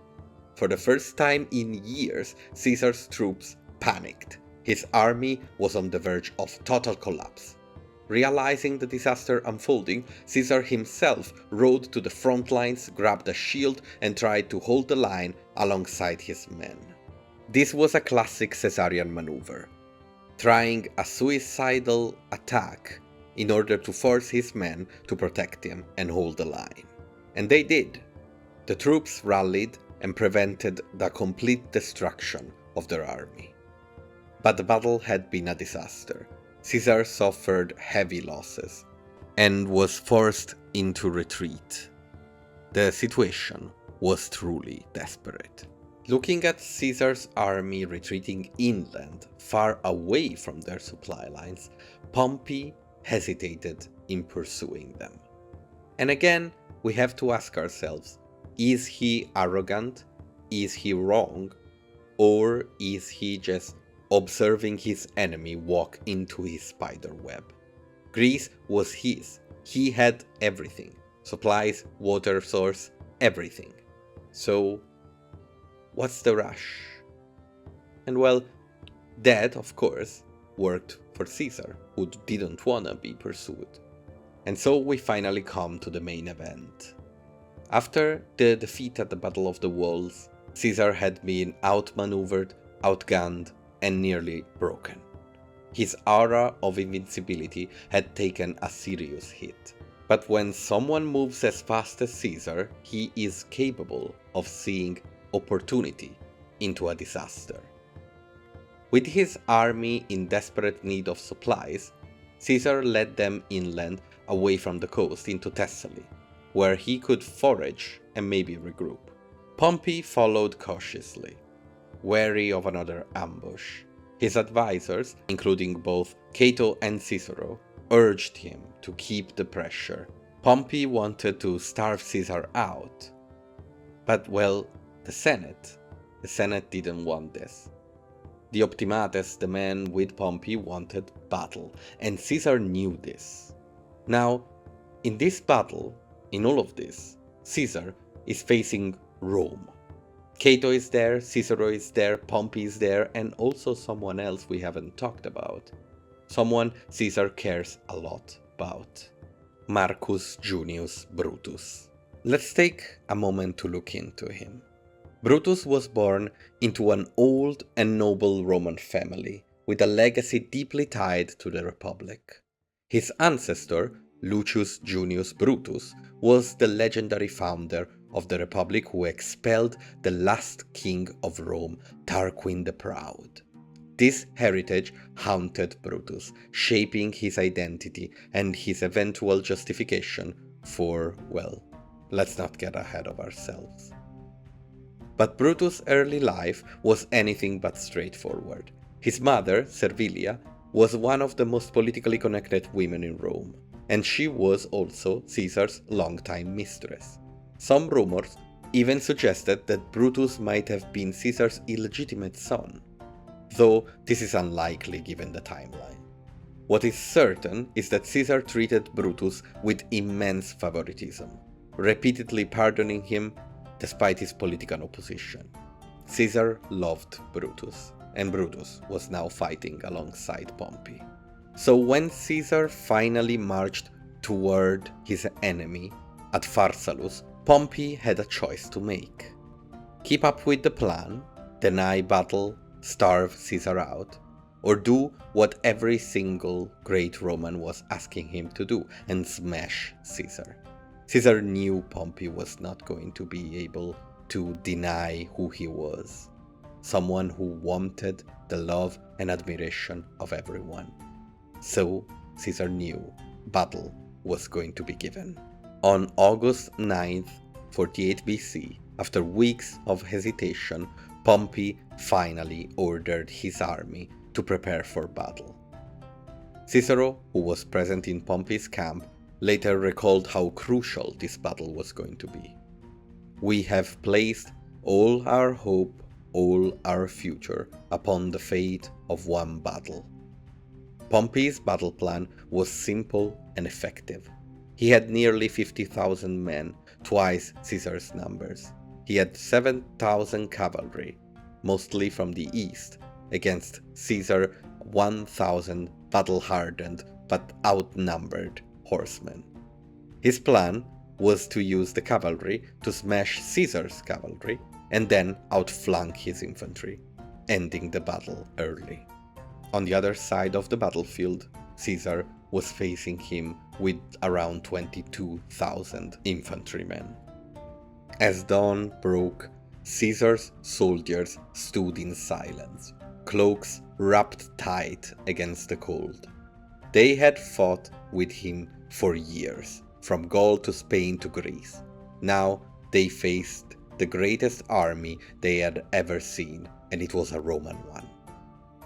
For the first time in years, Caesar's troops panicked. His army was on the verge of total collapse. Realizing the disaster unfolding, Caesar himself rode to the front lines, grabbed a shield, and tried to hold the line alongside his men. This was a classic Caesarian maneuver, trying a suicidal attack in order to force his men to protect him and hold the line. And they did. The troops rallied and prevented the complete destruction of their army. But the battle had been a disaster. Caesar suffered heavy losses and was forced into retreat. The situation was truly desperate. Looking at Caesar's army retreating inland, far away from their supply lines, Pompey hesitated in pursuing them. And again, we have to ask ourselves, is he arrogant? Is he wrong? Or is he just observing his enemy walk into his spider web? Greece was his. He had everything. Supplies, water source, everything. So, what's the rush? And well, that, of course, worked for Caesar, who didn't wanna be pursued. And so we finally come to the main event. After the defeat at the Battle of the Walls, Caesar had been outmaneuvered, outgunned, and nearly broken. His aura of invincibility had taken a serious hit. But when someone moves as fast as Caesar, he is capable of seeing opportunity into a disaster. With his army in desperate need of supplies, Caesar led them inland away from the coast into Thessaly, where he could forage and maybe regroup. Pompey followed cautiously, wary of another ambush. His advisors, including both Cato and Cicero, urged him to keep the pressure. Pompey wanted to starve Caesar out. But well, the Senate didn't want this. The optimates, the men with Pompey, wanted battle, and Caesar knew this. Now, in this battle, in all of this, Caesar is facing Rome. Cato is there, Cicero is there, Pompey is there, and also someone else we haven't talked about. Someone Caesar cares a lot about. Marcus Junius Brutus. Let's take a moment to look into him. Brutus was born into an old and noble Roman family, with a legacy deeply tied to the Republic. His ancestor, Lucius Junius Brutus, was the legendary founder of the Republic who expelled the last king of Rome, Tarquin the Proud. This heritage haunted Brutus, shaping his identity and his eventual justification for, well, let's not get ahead of ourselves. But Brutus' early life was anything but straightforward. His mother, Servilia, was one of the most politically connected women in Rome, and she was also Caesar's longtime mistress. Some rumors even suggested that Brutus might have been Caesar's illegitimate son, though this is unlikely given the timeline. What is certain is that Caesar treated Brutus with immense favoritism, repeatedly pardoning him despite his political opposition. Caesar loved Brutus, and Brutus was now fighting alongside Pompey. So when Caesar finally marched toward his enemy at Pharsalus, Pompey had a choice to make. Keep up with the plan, deny battle, starve Caesar out, or do what every single great Roman was asking him to do and smash Caesar. Caesar knew Pompey was not going to be able to deny who he was, someone who wanted the love and admiration of everyone. So Caesar knew battle was going to be given. On August 9th, 48 BC, after weeks of hesitation, Pompey finally ordered his army to prepare for battle. Cicero, who was present in Pompey's camp, later recalled how crucial this battle was going to be. We have placed all our hope, all our future upon the fate of one battle. Pompey's battle plan was simple and effective. He had nearly 50,000 men, twice Caesar's numbers. He had 7,000 cavalry, mostly from the east, against Caesar's 1,000 battle-hardened but outnumbered horsemen. His plan was to use the cavalry to smash Caesar's cavalry and then outflank his infantry, ending the battle early. On the other side of the battlefield, Caesar was facing him with around 22,000 infantrymen. As dawn broke, Caesar's soldiers stood in silence, cloaks wrapped tight against the cold. They had fought with him for years, from Gaul to Spain to Greece. Now they faced the greatest army they had ever seen, and it was a Roman one.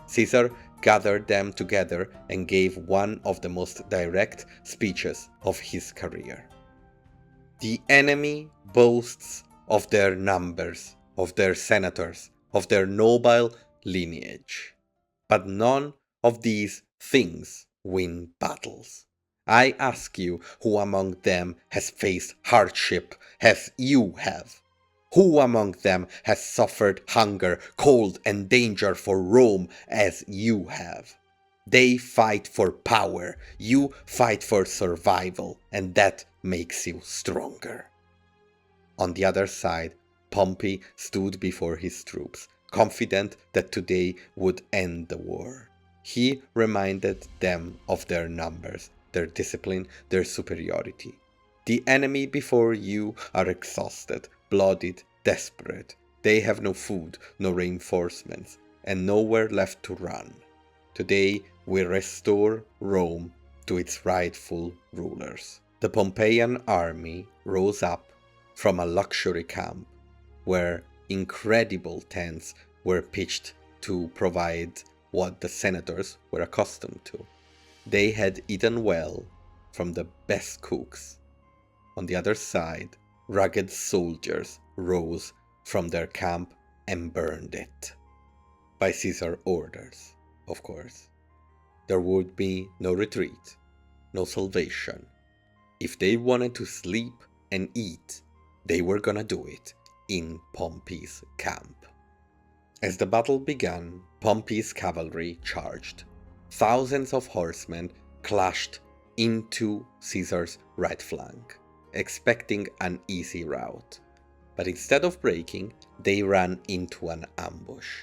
Caesar gathered them together and gave one of the most direct speeches of his career. The enemy boasts of their numbers, of their senators, of their noble lineage, but none of these things win battles. I ask you, who among them has faced hardship as you have? Who among them has suffered hunger, cold, and danger for Rome as you have? They fight for power, you fight for survival, and that makes you stronger. On the other side, Pompey stood before his troops, confident that today would end the war. He reminded them of their numbers, their discipline, their superiority. The enemy before you are exhausted, bloodied, desperate. They have no food, no reinforcements, and nowhere left to run. Today we restore Rome to its rightful rulers. The Pompeian army rose up from a luxury camp where incredible tents were pitched to provide what the senators were accustomed to. They had eaten well from the best cooks. On the other side, rugged soldiers rose from their camp and burned it. By Caesar's orders, of course. There would be no retreat, no salvation. If they wanted to sleep and eat, they were gonna do it in Pompey's camp. As the battle began, Pompey's cavalry charged. Thousands of horsemen clashed into Caesar's right flank, expecting an easy rout. But instead of breaking, they ran into an ambush.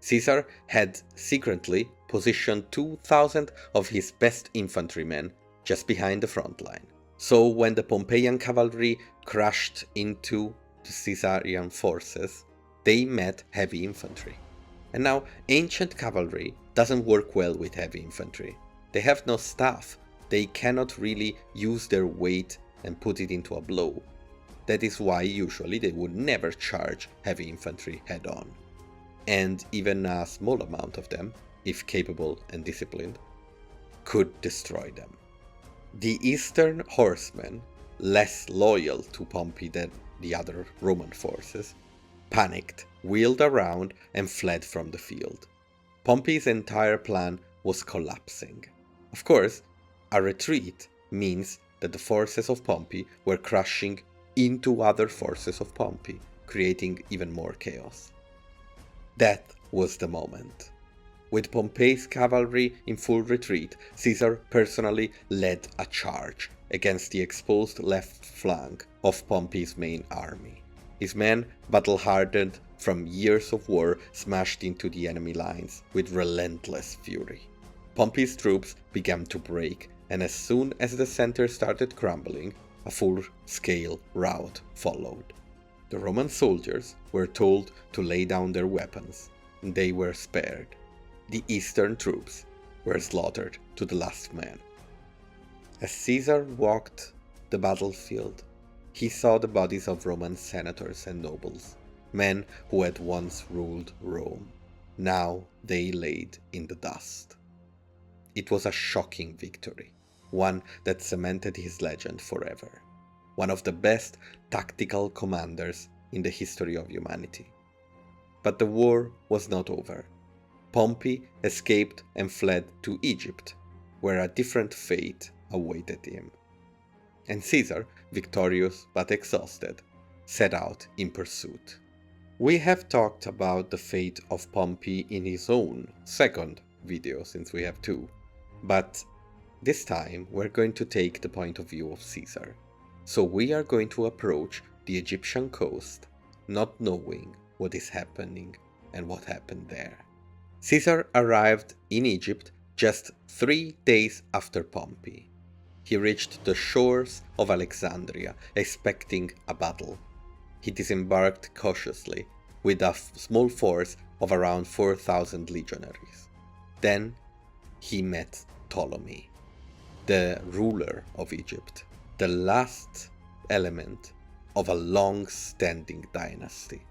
Caesar had secretly positioned 2,000 of his best infantrymen just behind the front line. So when the Pompeian cavalry crashed into the Caesarian forces, they met heavy infantry. And now, ancient cavalry doesn't work well with heavy infantry. They have no staff. They cannot really use their weight and put it into a blow. That is why usually they would never charge heavy infantry head on. And even a small amount of them, if capable and disciplined, could destroy them. The Eastern horsemen, less loyal to Pompey than the other Roman forces, panicked, wheeled around, and fled from the field. Pompey's entire plan was collapsing. Of course, a retreat means that the forces of Pompey were crashing into other forces of Pompey, creating even more chaos. That was the moment. With Pompey's cavalry in full retreat, Caesar personally led a charge against the exposed left flank of Pompey's main army. His men, battle-hardened from years of war, smashed into the enemy lines with relentless fury. Pompey's troops began to break, and as soon as the center started crumbling, a full-scale rout followed. The Roman soldiers were told to lay down their weapons, and they were spared. The Eastern troops were slaughtered to the last man. As Caesar walked the battlefield, he saw the bodies of Roman senators and nobles, men who had once ruled Rome. Now they laid in the dust. It was a shocking victory, one that cemented his legend forever. One of the best tactical commanders in the history of humanity. But the war was not over. Pompey escaped and fled to Egypt, where a different fate awaited him. And Caesar, victorious but exhausted, set out in pursuit. We have talked about the fate of Pompey in his own second video, since we have two, but this time we're going to take the point of view of Caesar. So we are going to approach the Egyptian coast, not knowing what is happening and what happened there. Caesar arrived in Egypt just 3 days after Pompey. He reached the shores of Alexandria, expecting a battle. He disembarked cautiously, with a small force of around 4,000 legionaries. Then he met Ptolemy, the ruler of Egypt, the last element of a long-standing dynasty.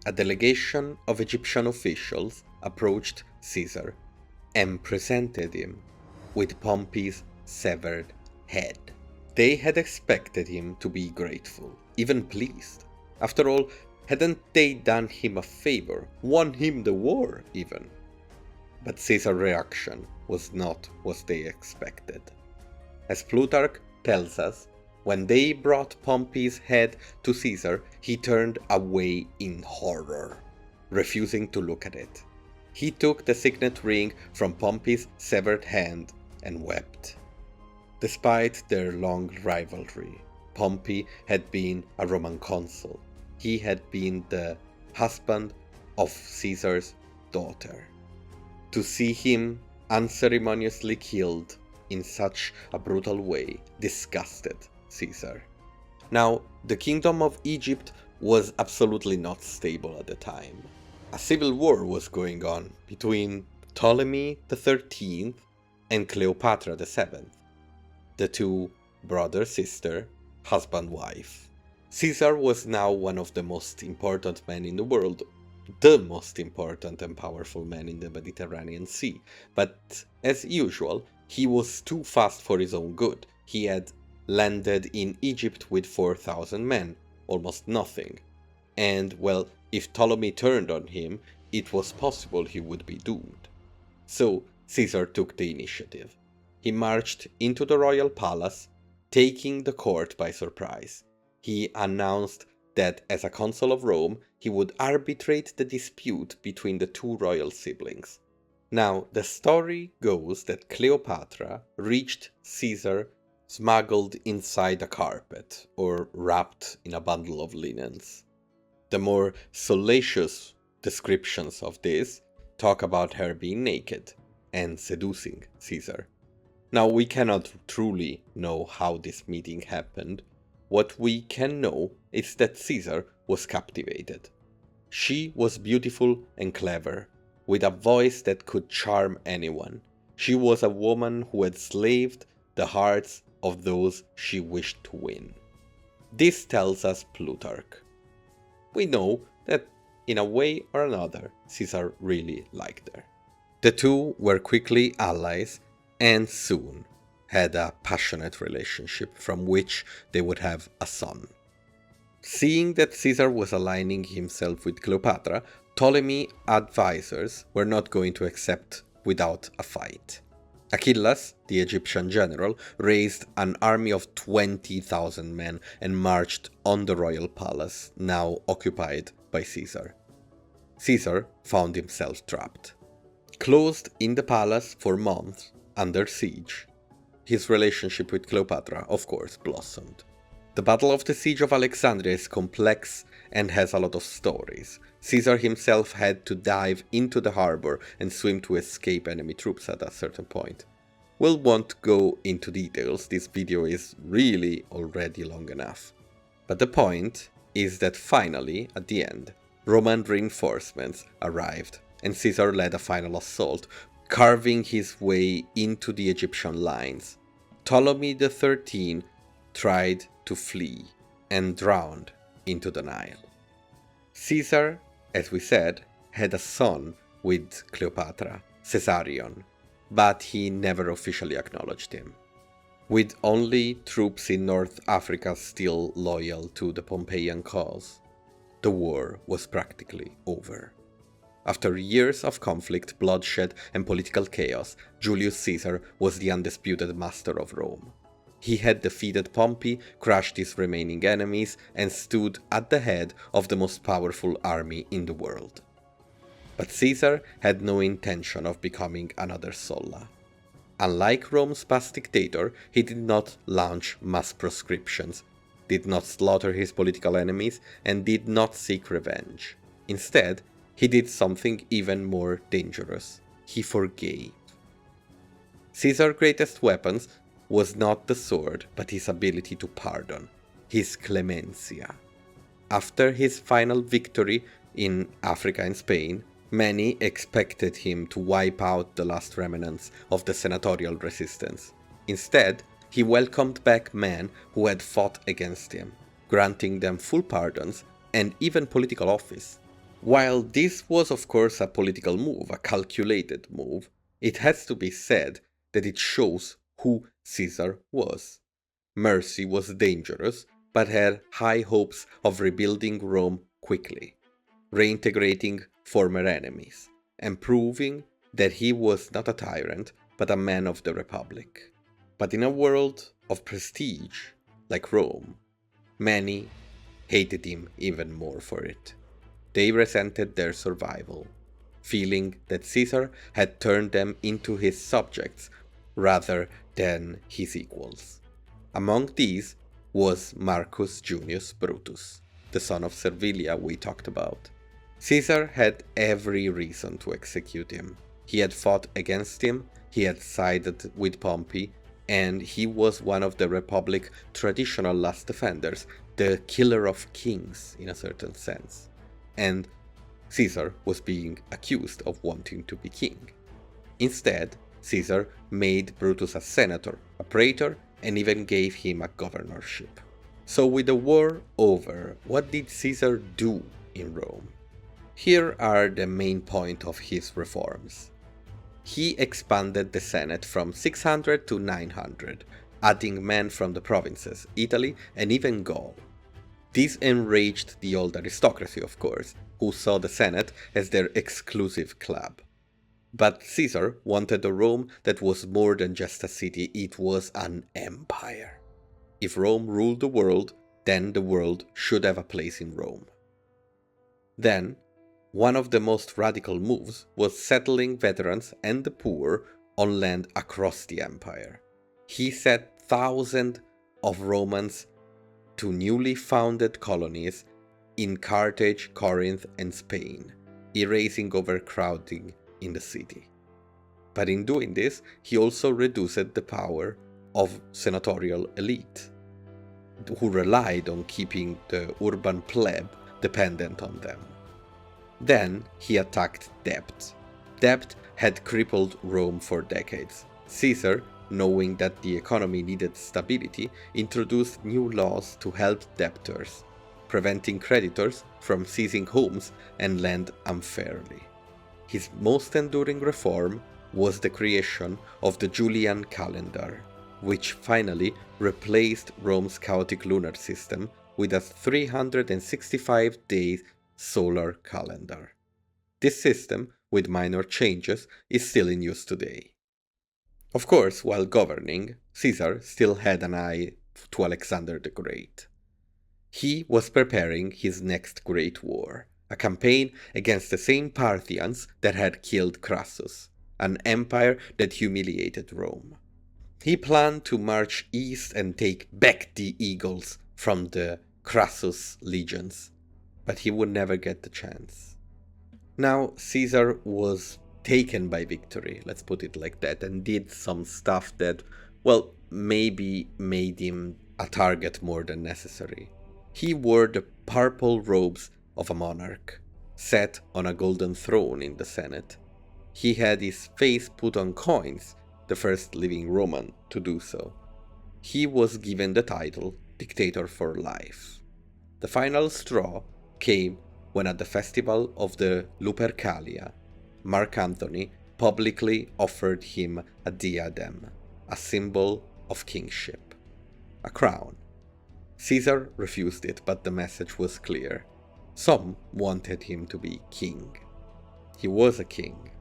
A delegation of Egyptian officials approached Caesar and presented him with Pompey's severed head. They had expected him to be grateful, even pleased. After all, hadn't they done him a favor, won him the war even? But Caesar's reaction was not what they expected. As Plutarch tells us, when they brought Pompey's head to Caesar, he turned away in horror, refusing to look at it. He took the signet ring from Pompey's severed hand and wept. Despite their long rivalry, Pompey had been a Roman consul. He had been the husband of Caesar's daughter. To see him unceremoniously killed in such a brutal way disgusted Caesar. Now, the kingdom of Egypt was absolutely not stable at the time. A civil war was going on between Ptolemy the 13th and Cleopatra the 7th, the two brother-sister, husband-wife. Caesar was now one of the most important men in the world, the most important and powerful man in the Mediterranean Sea, but as usual, he was too fast for his own good. He had landed in Egypt with 4,000 men, almost nothing. And, well, if Ptolemy turned on him, it was possible he would be doomed. So, Caesar took the initiative. He marched into the royal palace, taking the court by surprise. He announced that as a consul of Rome, he would arbitrate the dispute between the two royal siblings. Now, the story goes that Cleopatra reached Caesar smuggled inside a carpet or wrapped in a bundle of linens. The more salacious descriptions of this talk about her being naked and seducing Caesar. Now, we cannot truly know how this meeting happened. What we can know is that Caesar was captivated. She was beautiful and clever, with a voice that could charm anyone. She was a woman who had slaved the hearts of those she wished to win. This tells us Plutarch. We know that in a way or another, Caesar really liked her. The two were quickly allies and soon had a passionate relationship from which they would have a son. Seeing that Caesar was aligning himself with Cleopatra, Ptolemy's advisors were not going to accept without a fight. Achillas, the Egyptian general, raised an army of 20,000 men and marched on the royal palace, now occupied by Caesar. Caesar found himself trapped. Closed in the palace for months, under siege, his relationship with Cleopatra, of course, blossomed. The Battle of the Siege of Alexandria is complex and has a lot of stories. Caesar himself had to dive into the harbor and swim to escape enemy troops at a certain point. We won't go into details, this video is really already long enough. But the point is that finally, at the end, Roman reinforcements arrived and Caesar led a final assault, carving his way into the Egyptian lines. Ptolemy the 13th tried to flee and drowned into the Nile. Caesar, as we said, had a son with Cleopatra, Caesarion, but he never officially acknowledged him. With only troops in North Africa still loyal to the Pompeian cause, the war was practically over. After years of conflict, bloodshed, and political chaos, Julius Caesar was the undisputed master of Rome. He had defeated Pompey, crushed his remaining enemies, and stood at the head of the most powerful army in the world. But Caesar had no intention of becoming another Sulla. Unlike Rome's past dictator, he did not launch mass proscriptions, did not slaughter his political enemies, and did not seek revenge. Instead, he did something even more dangerous. He forgave. Caesar's greatest weapons was not the sword, but his ability to pardon, his clemencia. After his final victory in Africa and Spain, many expected him to wipe out the last remnants of the senatorial resistance. Instead, he welcomed back men who had fought against him, granting them full pardons and even political office. While this was of course a political move, a calculated move, it has to be said that it shows who Caesar was. Mercy was dangerous, but had high hopes of rebuilding Rome quickly, reintegrating former enemies, and proving that he was not a tyrant, but a man of the Republic. But in a world of prestige, like Rome, many hated him even more for it. They resented their survival, feeling that Caesar had turned them into his subjects rather than his equals. Among these was Marcus Junius Brutus, the son of Servilia we talked about. Caesar had every reason to execute him. He had fought against him, he had sided with Pompey, and he was one of the Republic's traditional last defenders, the killer of kings in a certain sense. And Caesar was being accused of wanting to be king. Instead, Caesar made Brutus a senator, a praetor, and even gave him a governorship. So with the war over, what did Caesar do in Rome? Here are the main point of his reforms. He expanded the Senate from 600 to 900, adding men from the provinces, Italy, and even Gaul. This enraged the old aristocracy, of course, who saw the Senate as their exclusive club. But Caesar wanted a Rome that was more than just a city, it was an empire. If Rome ruled the world, then the world should have a place in Rome. Then, one of the most radical moves was settling veterans and the poor on land across the empire. He sent thousands of Romans to newly founded colonies in Carthage, Corinth, and Spain, erasing overcrowding in the city. But in doing this, he also reduced the power of senatorial elite, who relied on keeping the urban plebe dependent on them. Then he attacked debt. Debt had crippled Rome for decades. Caesar, knowing that the economy needed stability, introduced new laws to help debtors, preventing creditors from seizing homes and land unfairly. His most enduring reform was the creation of the Julian calendar, which finally replaced Rome's chaotic lunar system with a 365-day solar calendar. This system, with minor changes, is still in use today. Of course, while governing, Caesar still had an eye to Alexander the Great. He was preparing his next great war, a campaign against the same Parthians that had killed Crassus, an empire that humiliated Rome. He planned to march east and take back the eagles from the Crassus legions, but he would never get the chance. Now, Caesar was taken by victory, let's put it like that, and did some stuff that, well, maybe made him a target more than necessary. He wore the purple robes of a monarch, sat on a golden throne in the Senate. He had his face put on coins, the first living Roman to do so. He was given the title Dictator for Life. The final straw came when at the festival of the Lupercalia, Mark Antony publicly offered him a diadem, a symbol of kingship, a crown. Caesar refused it, but the message was clear. Some wanted him to be king. He was a king,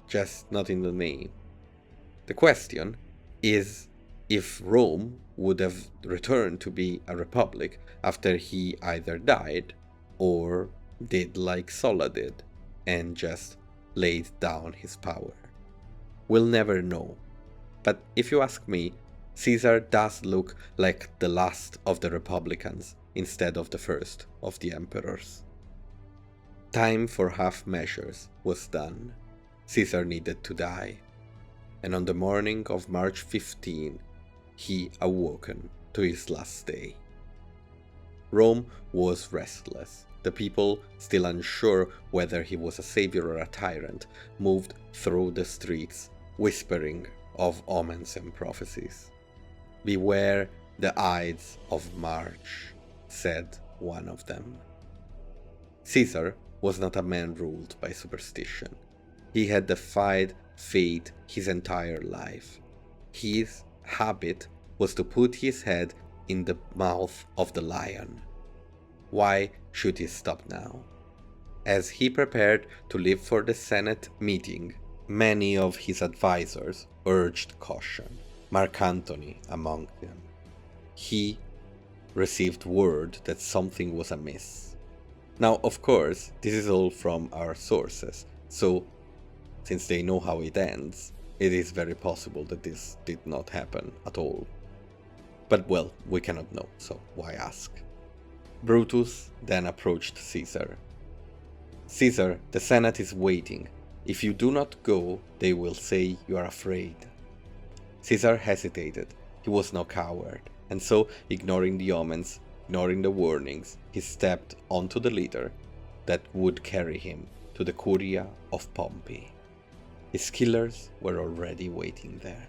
just not in the name. The question is if Rome would have returned to be a republic after he either died or did like Sulla did and just laid down his power. We'll never know. But if you ask me, Caesar does look like the last of the Republicans instead of the first of the emperors. Time for half measures was done. Caesar needed to die. And on the morning of March 15, he awoken to his last day. Rome was restless. The people, still unsure whether he was a savior or a tyrant, moved through the streets, whispering of omens and prophecies. "Beware the Ides of March," said one of them. Caesar was not a man ruled by superstition. He had defied fate his entire life. His habit was to put his head in the mouth of the lion. Why should he stop now? As he prepared to leave for the Senate meeting, many of his advisors urged caution, Mark Antony among them. He received word that something was amiss. Now, of course, this is all from our sources, so since they know how it ends, it is very possible that this did not happen at all. But well, we cannot know, so why ask? Brutus then approached Caesar. Caesar, the Senate is waiting. If you do not go, they will say you are afraid. Caesar hesitated. He was no coward, and so, ignoring the omens, ignoring the warnings, he stepped onto the litter that would carry him to the Curia of Pompey. His killers were already waiting there.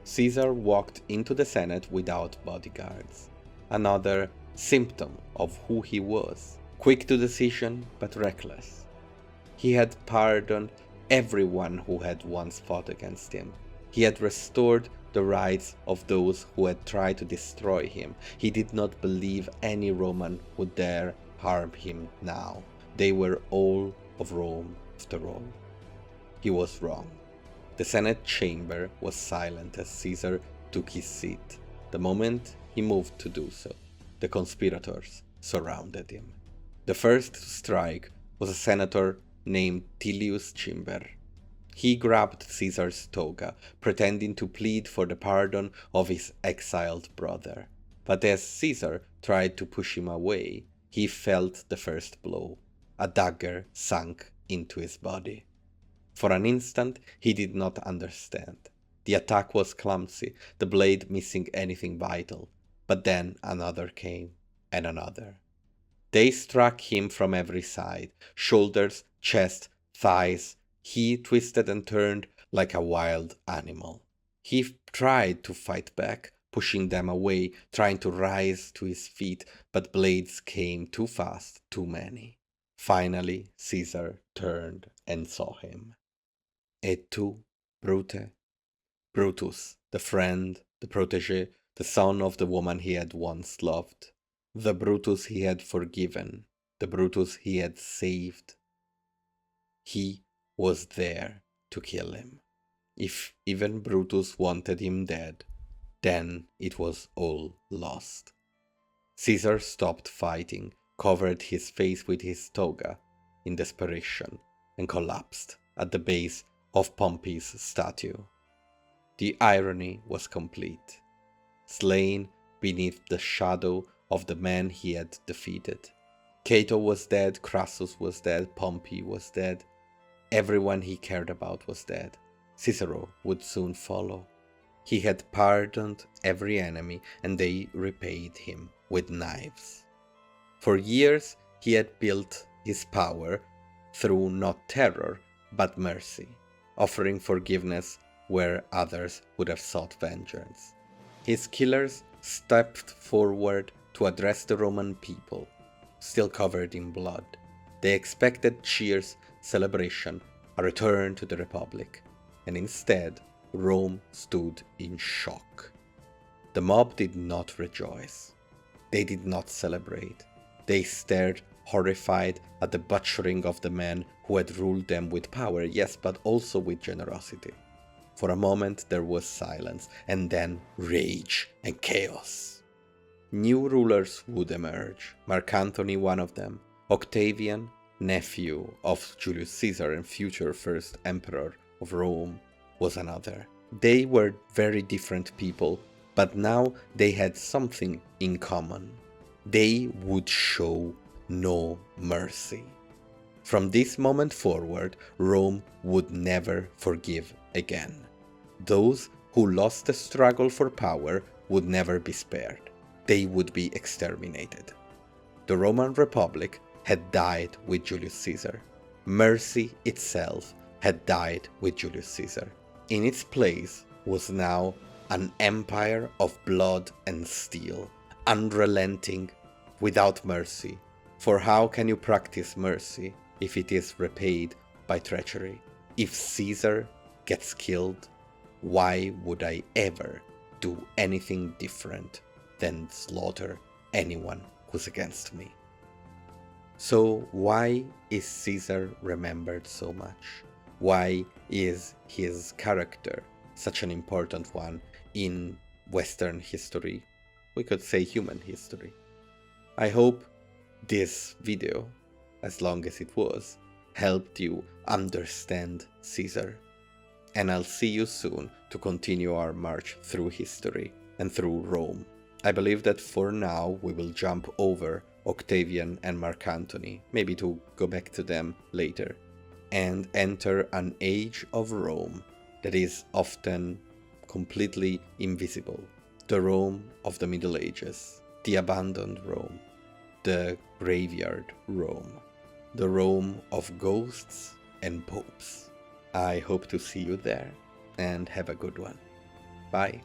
Caesar walked into the Senate without bodyguards, another symptom of who he was, quick to decision but reckless. He had pardoned everyone who had once fought against him. He had restored the rights of those who had tried to destroy him. He did not believe any Roman would dare harm him now. They were all of Rome after all. He was wrong. The Senate chamber was silent as Caesar took his seat. The moment he moved to do so, the conspirators surrounded him. The first to strike was a senator named Julius Caesar. He grabbed Caesar's toga, pretending to plead for the pardon of his exiled brother. But as Caesar tried to push him away, he felt the first blow. A dagger sunk into his body. For an instant, he did not understand. The attack was clumsy, the blade missing anything vital. But then another came, and another. They struck him from every side, shoulders, chest, thighs. He twisted and turned like a wild animal. He tried to fight back, pushing them away, trying to rise to his feet, but blades came too fast, too many. Finally, Caesar turned and saw him. Et tu, Brute? Brutus, the friend, the protege, the son of the woman he had once loved. The Brutus he had forgiven, the Brutus he had saved. He was there to kill him. If even Brutus wanted him dead, then it was all lost. Caesar stopped fighting, covered his face with his toga in desperation, and collapsed at the base of Pompey's statue. The irony was complete. Slain beneath the shadow of the man he had defeated. Cato was dead, Crassus was dead, Pompey was dead. Everyone he cared about was dead. Cicero would soon follow. He had pardoned every enemy, and they repaid him with knives. For years he had built his power through not terror, but mercy, offering forgiveness where others would have sought vengeance. His killers stepped forward to address the Roman people, still covered in blood. They expected cheers, celebration, a return to the Republic, and instead Rome stood in shock. The mob did not rejoice. They did not celebrate. They stared horrified at the butchering of the man who had ruled them with power, yes, but also with generosity. For a moment there was silence, and then rage and chaos. New rulers would emerge, Mark Antony one of them, Octavian, nephew of Julius Caesar and future first emperor of Rome, was another. They were very different people, but now they had something in common. They would show no mercy. From this moment forward, Rome would never forgive again. Those who lost the struggle for power would never be spared. They would be exterminated. The Roman Republic had died with Julius Caesar. Mercy itself had died with Julius Caesar. In its place was now an empire of blood and steel, unrelenting, without mercy. For how can you practice mercy if it is repaid by treachery? If Caesar gets killed, why would I ever do anything different than slaughter anyone who's against me? So why is Caesar remembered so much? Why is his character such an important one in Western history? We could say human history. I hope this video, as long as it was, helped you understand Caesar. And I'll see you soon to continue our march through history and through Rome. I believe that for now we will jump over Octavian and Mark Antony, maybe to go back to them later, and enter an age of Rome that is often completely invisible. The Rome of the Middle Ages, the abandoned Rome, the graveyard Rome, the Rome of ghosts and popes. I hope to see you there, and have a good one. Bye.